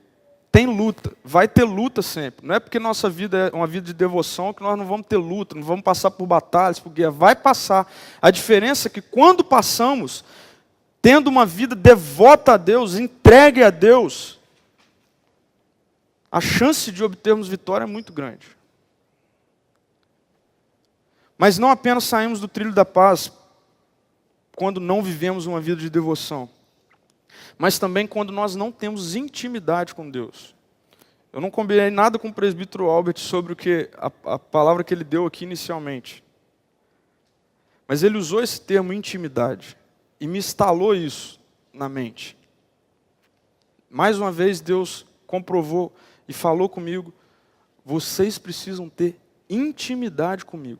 Tem luta, vai ter luta sempre. Não é porque nossa vida é uma vida de devoção que nós não vamos ter luta, não vamos passar por batalhas, por guerra. Vai passar. A diferença é que quando passamos, tendo uma vida devota a Deus, entregue a Deus, a chance de obtermos vitória é muito grande. Mas não apenas saímos do trilho da paz quando não vivemos uma vida de devoção, mas também quando nós não temos intimidade com Deus. Eu não combinei nada com o presbítero Albert sobre a palavra que ele deu aqui inicialmente. Mas ele usou esse termo intimidade e me instalou isso na mente. Mais uma vez Deus comprovou e falou comigo: vocês precisam ter intimidade comigo.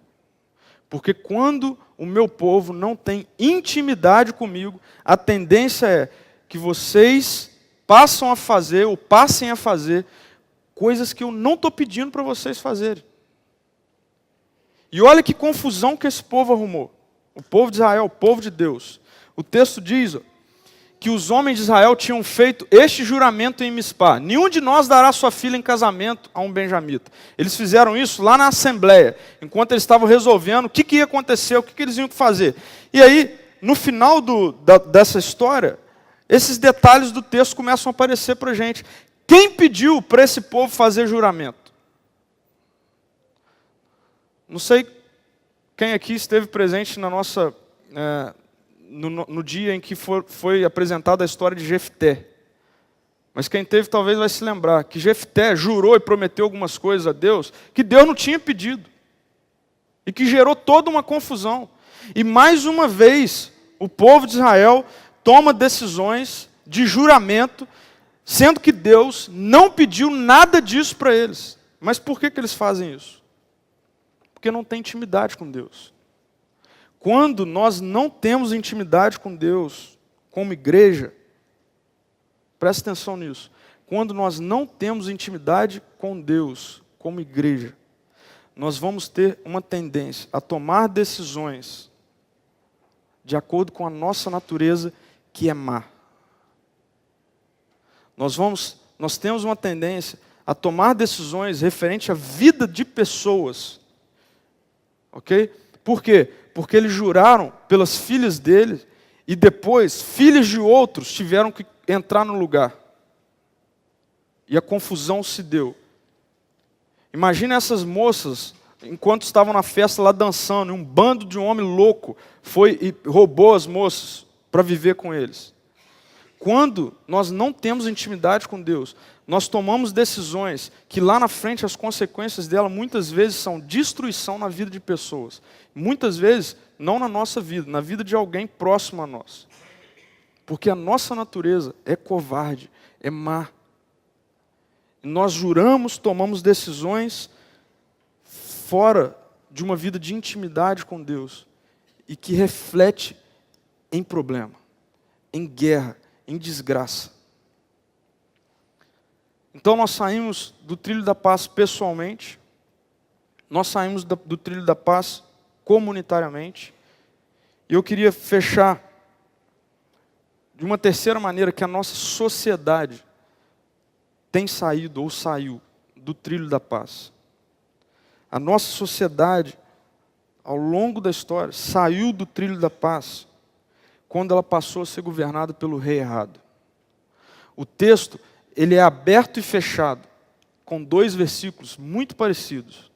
Porque quando o meu povo não tem intimidade comigo, a tendência é que vocês passem a fazer coisas que eu não estou pedindo para vocês fazerem. E olha que confusão que esse povo arrumou. O povo de Israel, o povo de Deus. O texto diz que os homens de Israel tinham feito este juramento em Mispá: nenhum de nós dará sua filha em casamento a um benjamita. Eles fizeram isso lá na assembleia, enquanto eles estavam resolvendo o que ia acontecer, o que eles iam fazer. E aí, no final dessa história, esses detalhes do texto começam a aparecer para a gente. Quem pediu para esse povo fazer juramento? Não sei quem aqui esteve presente na nossa... No dia em que foi apresentada a história de Jefté. Mas quem teve talvez vai se lembrar que Jefté jurou e prometeu algumas coisas a Deus que Deus não tinha pedido. E que gerou toda uma confusão. E mais uma vez, o povo de Israel toma decisões de juramento, sendo que Deus não pediu nada disso para eles. Mas por que eles fazem isso? Porque não tem intimidade com Deus. Quando nós não temos intimidade com Deus, como igreja, presta atenção nisso. Quando nós não temos intimidade com Deus, como igreja, nós vamos ter uma tendência a tomar decisões de acordo com a nossa natureza, que é má. Nós temos uma tendência a tomar decisões referente à vida de pessoas. Ok? Por quê? Porque eles juraram pelas filhas dele e depois filhas de outros tiveram que entrar no lugar. E a confusão se deu. Imagina essas moças, enquanto estavam na festa lá dançando, e um bando de homem louco foi e roubou as moças para viver com eles. Quando nós não temos intimidade com Deus, nós tomamos decisões que lá na frente as consequências dela muitas vezes são destruição na vida de pessoas. Muitas vezes não na nossa vida, na vida de alguém próximo a nós. Porque a nossa natureza é covarde, é má. Nós juramos, tomamos decisões fora de uma vida de intimidade com Deus e que reflete em problema, em guerra, em desgraça. Então nós saímos do trilho da paz pessoalmente, nós saímos do trilho da paz comunitariamente, e eu queria fechar de uma terceira maneira, que a nossa sociedade tem saído ou saiu do trilho da paz. A nossa sociedade, ao longo da história, saiu do trilho da paz quando ela passou a ser governada pelo rei errado. O texto, ele é aberto e fechado, com 2 versículos muito parecidos.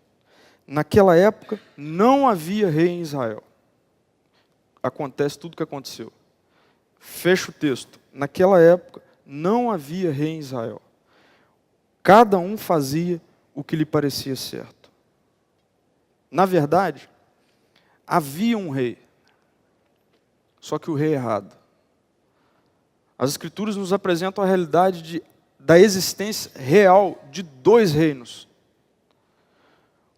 Naquela época, não havia rei em Israel. Acontece tudo o que aconteceu. Fecha o texto. Naquela época, não havia rei em Israel. Cada um fazia o que lhe parecia certo. Na verdade, havia um rei. Só que o rei errado. As Escrituras nos apresentam a realidade da existência real de 2 reinos.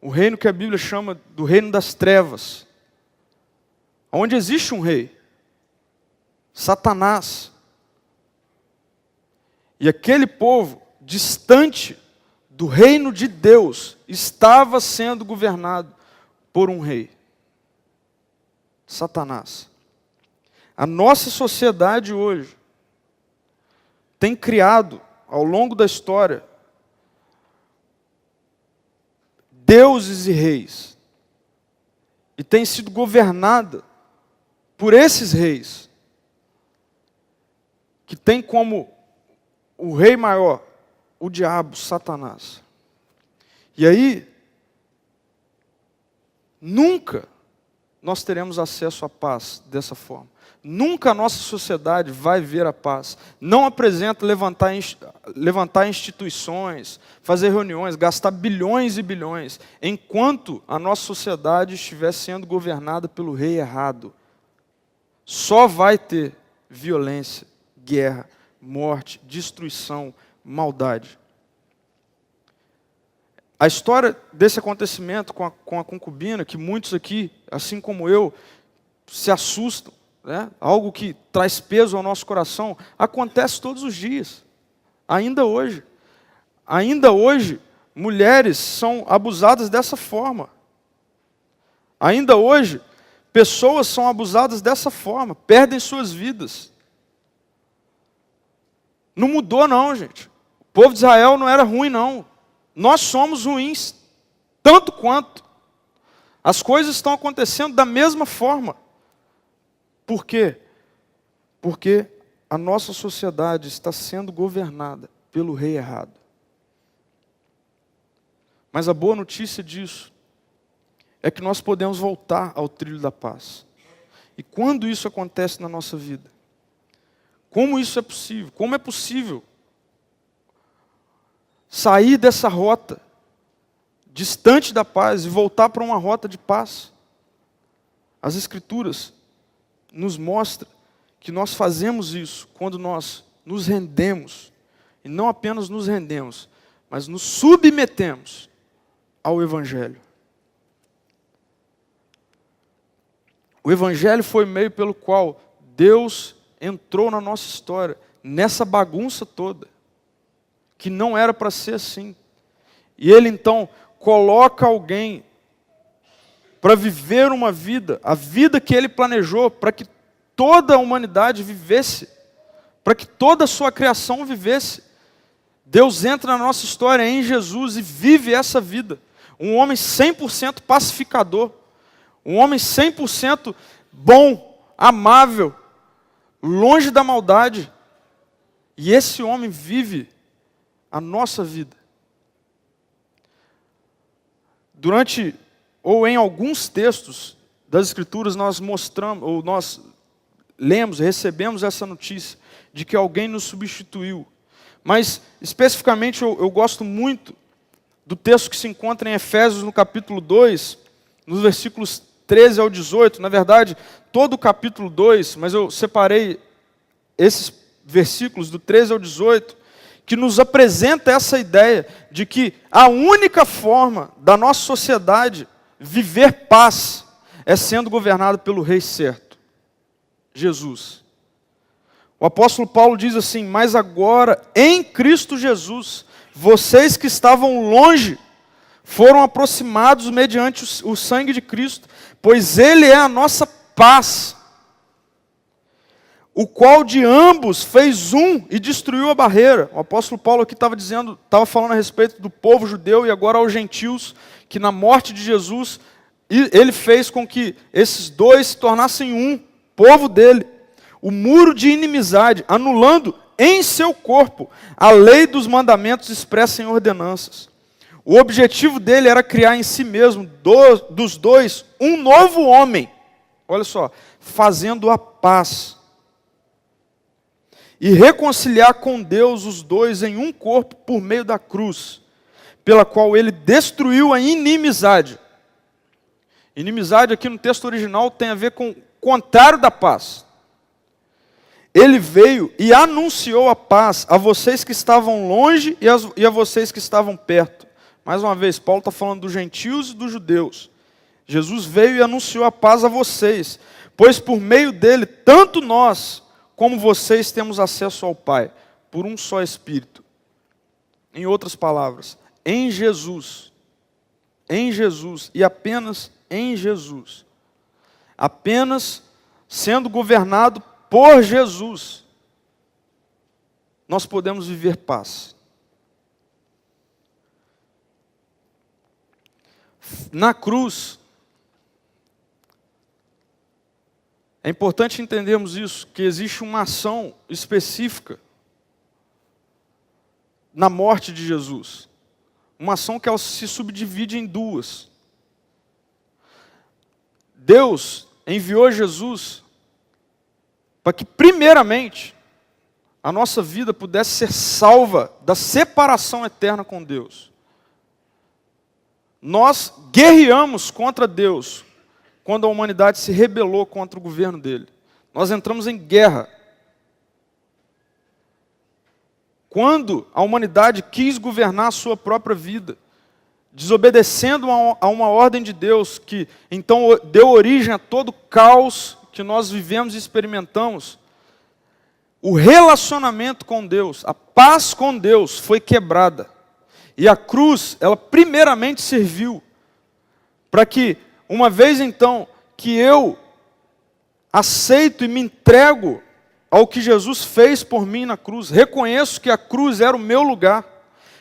O reino que a Bíblia chama do reino das trevas. Onde existe um rei. Satanás. E aquele povo, distante do reino de Deus, estava sendo governado por um rei. Satanás. A nossa sociedade hoje tem criado, ao longo da história, deuses e reis. E tem sido governada por esses reis, que tem como o rei maior o diabo, Satanás. E aí, nunca nós teremos acesso à paz dessa forma. Nunca a nossa sociedade vai ver a paz. Não apresenta levantar instituições, fazer reuniões, gastar bilhões e bilhões, enquanto a nossa sociedade estiver sendo governada pelo rei errado. Só vai ter violência, guerra, morte, destruição, maldade. A história desse acontecimento com a concubina, que muitos aqui, assim como eu, se assustam, né? Algo que traz peso ao nosso coração, acontece todos os dias, ainda hoje. Ainda hoje, mulheres são abusadas dessa forma. Ainda hoje, pessoas são abusadas dessa forma, perdem suas vidas. Não mudou não, gente. O povo de Israel não era ruim não. Nós somos ruins, tanto quanto. As coisas estão acontecendo da mesma forma. Por quê? Porque a nossa sociedade está sendo governada pelo rei errado. Mas a boa notícia disso é que nós podemos voltar ao trilho da paz. E quando isso acontece na nossa vida? Como isso é possível? Como é possível sair dessa rota distante da paz e voltar para uma rota de paz? As Escrituras nos mostram que nós fazemos isso quando nós nos rendemos, e não apenas nos rendemos, mas nos submetemos ao Evangelho. O Evangelho foi o meio pelo qual Deus entrou na nossa história, nessa bagunça toda, que não era para ser assim. E Ele então coloca alguém para viver uma vida, a vida que Ele planejou, para que toda a humanidade vivesse, para que toda a sua criação vivesse. Deus entra na nossa história em Jesus e vive essa vida. Um homem 100% pacificador, um homem 100% bom, amável, longe da maldade. E esse homem vive a nossa vida. Durante, ou em alguns textos das Escrituras, nós mostramos, ou nós lemos, recebemos essa notícia de que alguém nos substituiu. Mas, especificamente, eu gosto muito do texto que se encontra em Efésios, no capítulo 2, nos versículos 13 ao 18. Na verdade, todo o capítulo 2, mas eu separei esses versículos do 13 ao 18, que nos apresenta essa ideia de que a única forma da nossa sociedade viver paz é sendo governada pelo Rei certo, Jesus. O apóstolo Paulo diz assim: mas agora, em Cristo Jesus, vocês que estavam longe, foram aproximados mediante o sangue de Cristo, pois Ele é a nossa paz, o qual de ambos fez um e destruiu a barreira. O apóstolo Paulo aqui estava falando a respeito do povo judeu e agora aos gentios, que na morte de Jesus, Ele fez com que esses dois se tornassem um, povo dele. O muro de inimizade, anulando em seu corpo a lei dos mandamentos expressa em ordenanças. O objetivo dele era criar em si mesmo, dos dois, um novo homem. Olha só, fazendo a paz. E reconciliar com Deus os dois em um corpo por meio da cruz, pela qual ele destruiu a inimizade. Inimizade aqui no texto original tem a ver com o contrário da paz. Ele veio e anunciou a paz a vocês que estavam longe e a vocês que estavam perto. Mais uma vez, Paulo está falando dos gentios e dos judeus. Jesus veio e anunciou a paz a vocês, pois por meio dele, tanto nós como vocês temos acesso ao Pai, por um só Espírito. Em outras palavras, em Jesus e apenas em Jesus, apenas sendo governado por Jesus, nós podemos viver paz. Na cruz, é importante entendermos isso, que existe uma ação específica na morte de Jesus. Uma ação que ela se subdivide em duas. Deus enviou Jesus para que, primeiramente, a nossa vida pudesse ser salva da separação eterna com Deus. Nós guerreamos contra Deus quando a humanidade se rebelou contra o governo dele. Nós entramos em guerra. Quando a humanidade quis governar a sua própria vida, desobedecendo a uma ordem de Deus, que então deu origem a todo o caos que nós vivemos e experimentamos, o relacionamento com Deus, a paz com Deus foi quebrada. E a cruz, ela primeiramente serviu para que, uma vez então que eu aceito e me entrego ao que Jesus fez por mim na cruz, reconheço que a cruz era o meu lugar,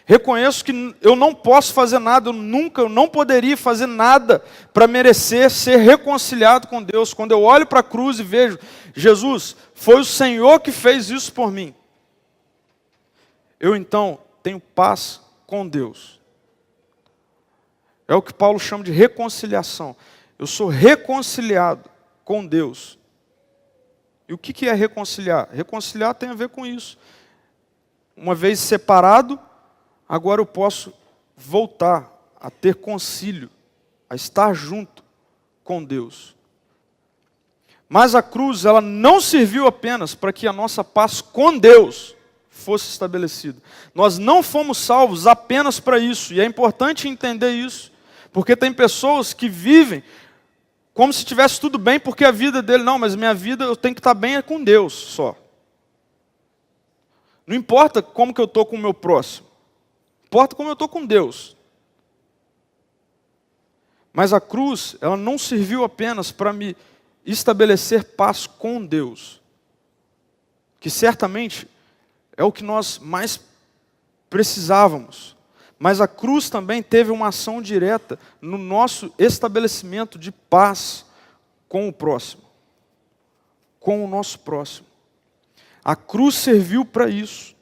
reconheço que eu não posso fazer nada, eu não poderia fazer nada para merecer ser reconciliado com Deus. Quando eu olho para a cruz e vejo, Jesus, foi o Senhor que fez isso por mim. Eu então tenho paz com Deus. É o que Paulo chama de reconciliação. Eu sou reconciliado com Deus. E o que é reconciliar? Reconciliar tem a ver com isso. Uma vez separado, agora eu posso voltar a ter concílio, a estar junto com Deus. Mas a cruz, ela não serviu apenas para que a nossa paz com Deus fosse estabelecida. Nós não fomos salvos apenas para isso, e é importante entender isso, porque tem pessoas que vivem como se tivesse tudo bem, porque a vida dele, não, mas minha vida eu tenho que estar bem com Deus só. Não importa como que eu estou com o meu próximo, importa como eu estou com Deus. Mas a cruz, ela não serviu apenas para me estabelecer paz com Deus, que certamente é o que nós mais precisávamos. Mas a cruz também teve uma ação direta no nosso estabelecimento de paz com o próximo, com o nosso próximo. A cruz serviu para isso.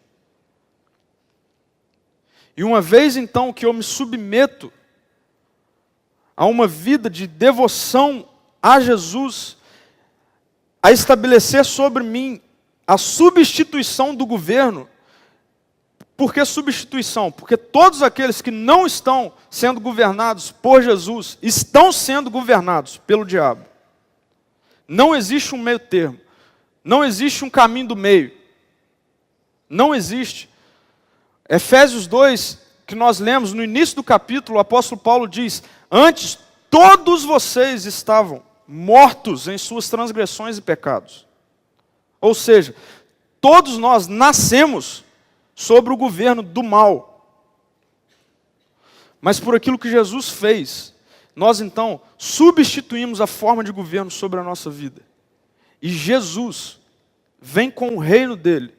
E uma vez então que eu me submeto a uma vida de devoção a Jesus, a estabelecer sobre mim a substituição do governo. Por que substituição? Porque todos aqueles que não estão sendo governados por Jesus, estão sendo governados pelo diabo. Não existe um meio termo. Não existe um caminho do meio. Não existe. Efésios 2, que nós lemos no início do capítulo, o apóstolo Paulo diz: antes todos vocês estavam mortos em suas transgressões e pecados. Ou seja, todos nós nascemos sobre o governo do mal. Mas por aquilo que Jesus fez, nós então substituímos a forma de governo sobre a nossa vida. E Jesus vem com o reino dele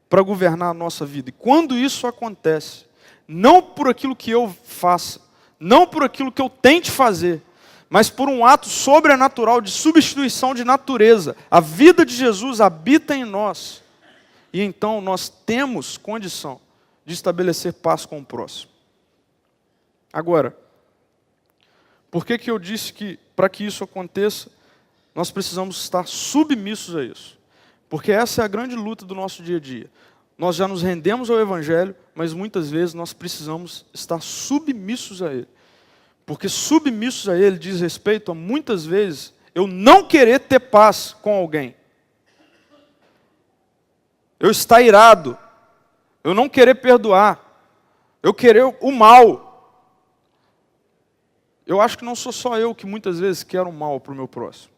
para governar a nossa vida. E quando isso acontece, não por aquilo que eu faça, não por aquilo que eu tente fazer, mas por um ato sobrenatural de substituição de natureza, a vida de Jesus habita em nós. E então nós temos condição de estabelecer paz com o próximo. Agora, por que eu disse que para que isso aconteça, nós precisamos estar submissos a isso? Porque essa é a grande luta do nosso dia a dia. Nós já nos rendemos ao Evangelho, mas muitas vezes nós precisamos estar submissos a Ele. Porque submissos a Ele diz respeito a, muitas vezes, eu não querer ter paz com alguém. Eu estar irado, eu não querer perdoar, eu querer o mal. Eu acho que não sou só eu que muitas vezes quero o mal para o meu próximo.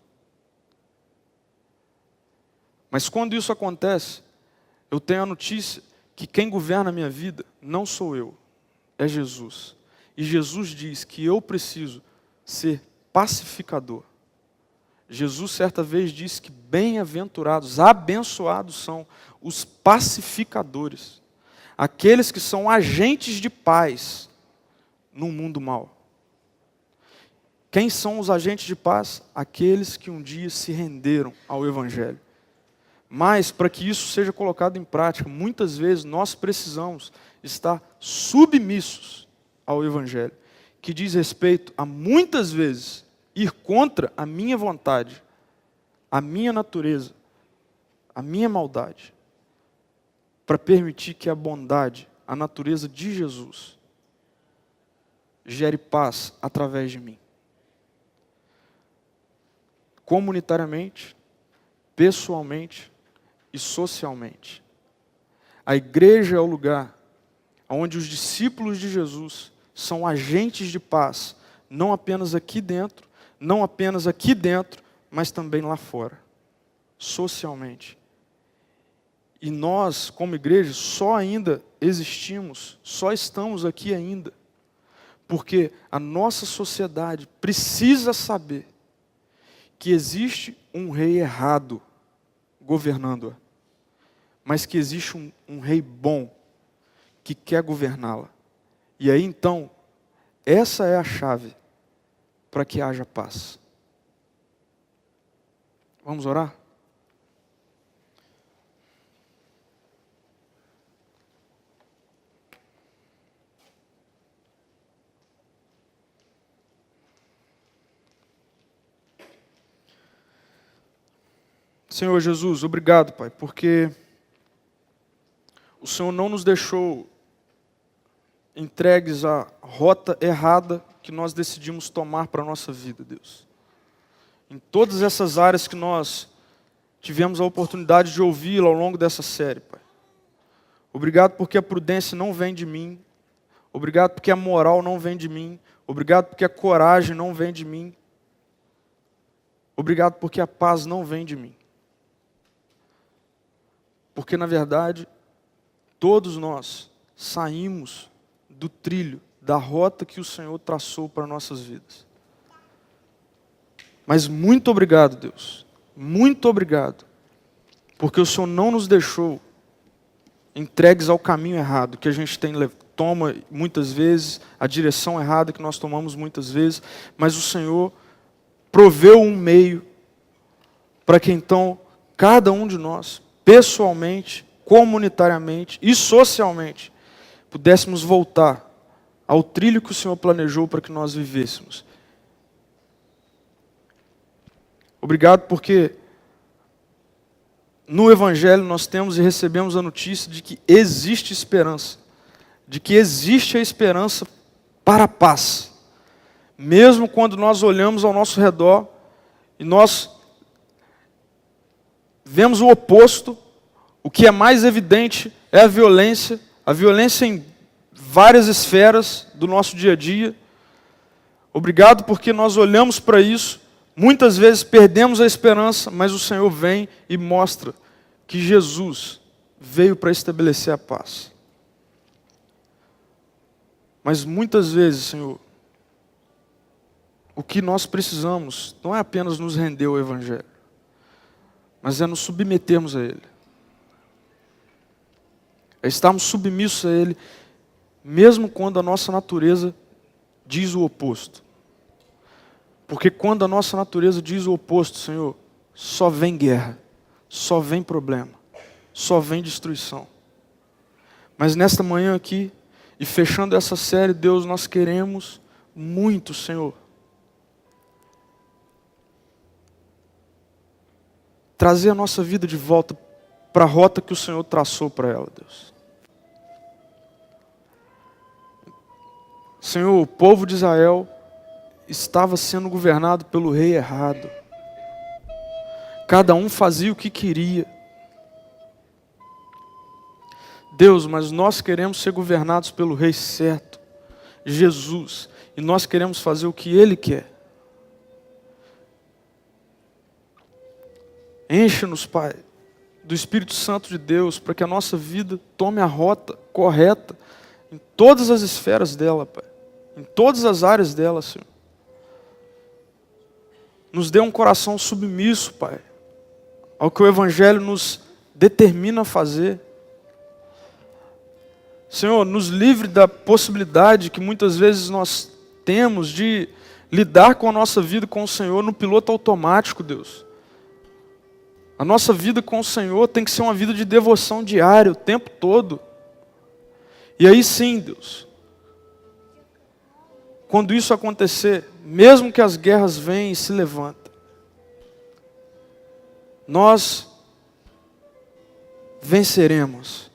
Mas quando isso acontece, eu tenho a notícia que quem governa a minha vida não sou eu, é Jesus. E Jesus diz que eu preciso ser pacificador. Jesus certa vez disse que bem-aventurados, abençoados são os pacificadores, aqueles que são agentes de paz num mundo mau. Quem são os agentes de paz? Aqueles que um dia se renderam ao Evangelho. Mas, para que isso seja colocado em prática, muitas vezes nós precisamos estar submissos ao Evangelho, que diz respeito a, muitas vezes, ir contra a minha vontade, a minha natureza, a minha maldade, para permitir que a bondade, a natureza de Jesus, gere paz através de mim. Comunitariamente, pessoalmente e socialmente. A igreja é o lugar onde os discípulos de Jesus são agentes de paz, não apenas aqui dentro, mas também lá fora, socialmente. E nós, como igreja, só ainda existimos, só estamos aqui ainda, porque a nossa sociedade precisa saber que existe um rei errado governando-a, mas que existe um rei bom que quer governá-la. E aí então, essa é a chave para que haja paz. Vamos orar? Senhor Jesus, obrigado, Pai, porque o Senhor não nos deixou entregues à rota errada que nós decidimos tomar para a nossa vida, Deus. Em todas essas áreas que nós tivemos a oportunidade de ouvi-lo ao longo dessa série, Pai. Obrigado porque a prudência não vem de mim. Obrigado porque a moral não vem de mim. Obrigado porque a coragem não vem de mim. Obrigado porque a paz não vem de mim. Porque, na verdade, todos nós saímos do trilho, da rota que o Senhor traçou para nossas vidas. Mas muito obrigado, Deus. Muito obrigado. Porque o Senhor não nos deixou entregues ao caminho errado, que a gente toma muitas vezes, a direção errada que nós tomamos muitas vezes, mas o Senhor proveu um meio para que então cada um de nós, pessoalmente, comunitariamente e socialmente, pudéssemos voltar ao trilho que o Senhor planejou para que nós vivêssemos. Obrigado porque no Evangelho nós temos e recebemos a notícia de que existe esperança, de que existe a esperança para a paz. Mesmo quando nós olhamos ao nosso redor e nós vemos o oposto, o que é mais evidente é a violência em várias esferas do nosso dia a dia. Obrigado porque nós olhamos para isso, muitas vezes perdemos a esperança, mas o Senhor vem e mostra que Jesus veio para estabelecer a paz. Mas muitas vezes, Senhor, o que nós precisamos não é apenas nos render ao Evangelho, mas é nos submetermos a Ele. É estarmos submissos a Ele, mesmo quando a nossa natureza diz o oposto. Porque quando a nossa natureza diz o oposto, Senhor, só vem guerra, só vem problema, só vem destruição. Mas nesta manhã aqui, e fechando essa série, Deus, nós queremos muito, Senhor, trazer a nossa vida de volta para a rota que o Senhor traçou para ela, Deus. Senhor, o povo de Israel estava sendo governado pelo rei errado. Cada um fazia o que queria. Deus, mas nós queremos ser governados pelo rei certo, Jesus, e nós queremos fazer o que Ele quer. Enche-nos, Pai, do Espírito Santo de Deus, para que a nossa vida tome a rota correta em todas as esferas dela, Pai, em todas as áreas dela, Senhor. nos dê um coração submisso, Pai, ao que o Evangelho nos determina a fazer. Senhor, nos livre da possibilidade que muitas vezes nós temos de lidar com a nossa vida com o Senhor no piloto automático, Deus. A nossa vida com o Senhor tem que ser uma vida de devoção diária, o tempo todo. E aí sim, Deus, quando isso acontecer, mesmo que as guerras venham e se levantem, nós venceremos.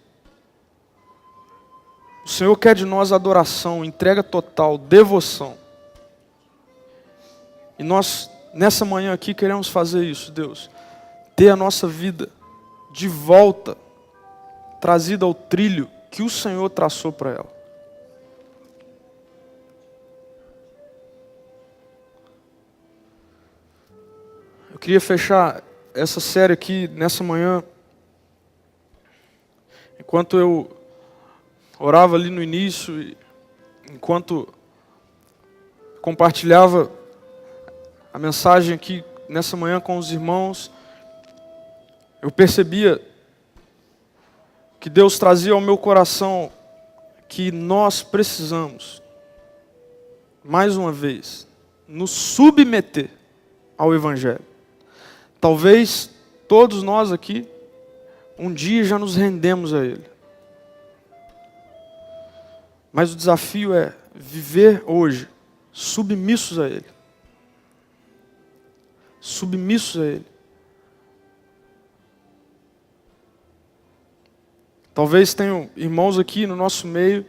O Senhor quer de nós adoração, entrega total, devoção. E nós, nessa manhã aqui, queremos fazer isso, Deus. Ter a nossa vida de volta, trazida ao trilho que o Senhor traçou para ela. Eu queria fechar essa série aqui nessa manhã, enquanto eu orava ali no início, enquanto compartilhava a mensagem aqui nessa manhã com os irmãos, eu percebia que Deus trazia ao meu coração que nós precisamos, mais uma vez, nos submeter ao Evangelho. Talvez todos nós aqui, um dia já nos rendemos a Ele. Mas o desafio é viver hoje submissos a Ele. Submissos a Ele. Talvez tenham irmãos aqui no nosso meio.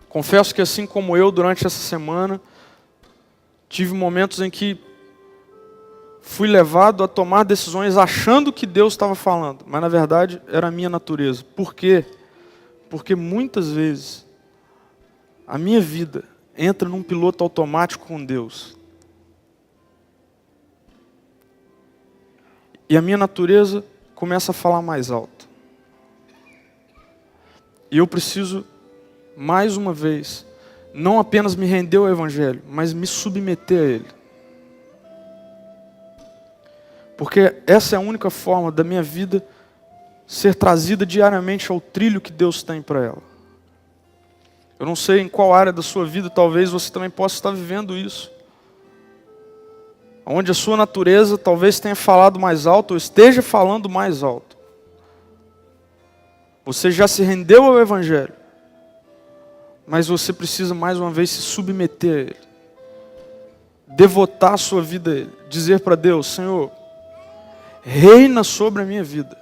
Confesso que assim como eu, durante essa semana, tive momentos em que fui levado a tomar decisões achando que Deus estava falando, mas na verdade era a minha natureza. Por quê? Porque muitas vezes a minha vida entra num piloto automático com Deus. E a minha natureza começa a falar mais alto. E eu preciso, mais uma vez, não apenas me render ao Evangelho, mas me submeter a Ele. Porque essa é a única forma da minha vida ser trazida diariamente ao trilho que Deus tem para ela. Eu não sei em qual área da sua vida talvez você também possa estar vivendo isso. Onde a sua natureza talvez tenha falado mais alto ou esteja falando mais alto. Você já se rendeu ao Evangelho, mas você precisa mais uma vez se submeter a Ele. Devotar a sua vida a Ele. Dizer para Deus: Senhor, reina sobre a minha vida.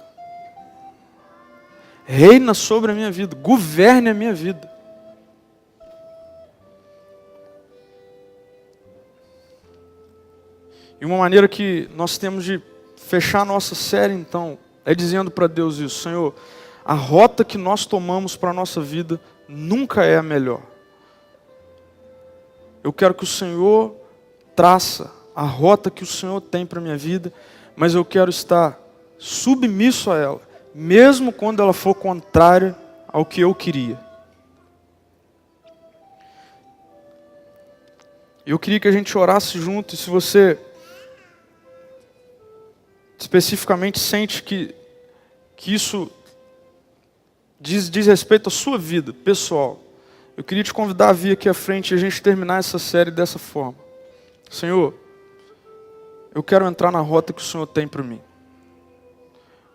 Reina sobre a minha vida. Governe a minha vida. E uma maneira que nós temos de fechar a nossa série, então, é dizendo para Deus isso: Senhor, a rota que nós tomamos para a nossa vida nunca é a melhor. Eu quero que o Senhor traça a rota que o Senhor tem para a minha vida, mas eu quero estar submisso a ela, mesmo quando ela for contrária ao que eu queria. Eu queria que a gente orasse junto, e se você especificamente sente que isso diz respeito à sua vida pessoal, eu queria te convidar a vir aqui à frente e a gente terminar essa série dessa forma. Senhor, eu quero entrar na rota que o Senhor tem para mim.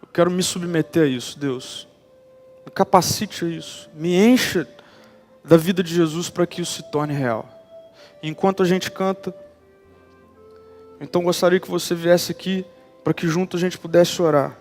Eu quero me submeter a isso, Deus. Me capacite a isso. Me encha da vida de Jesus para que isso se torne real. E enquanto a gente canta, então gostaria que você viesse aqui para que junto a gente pudesse orar.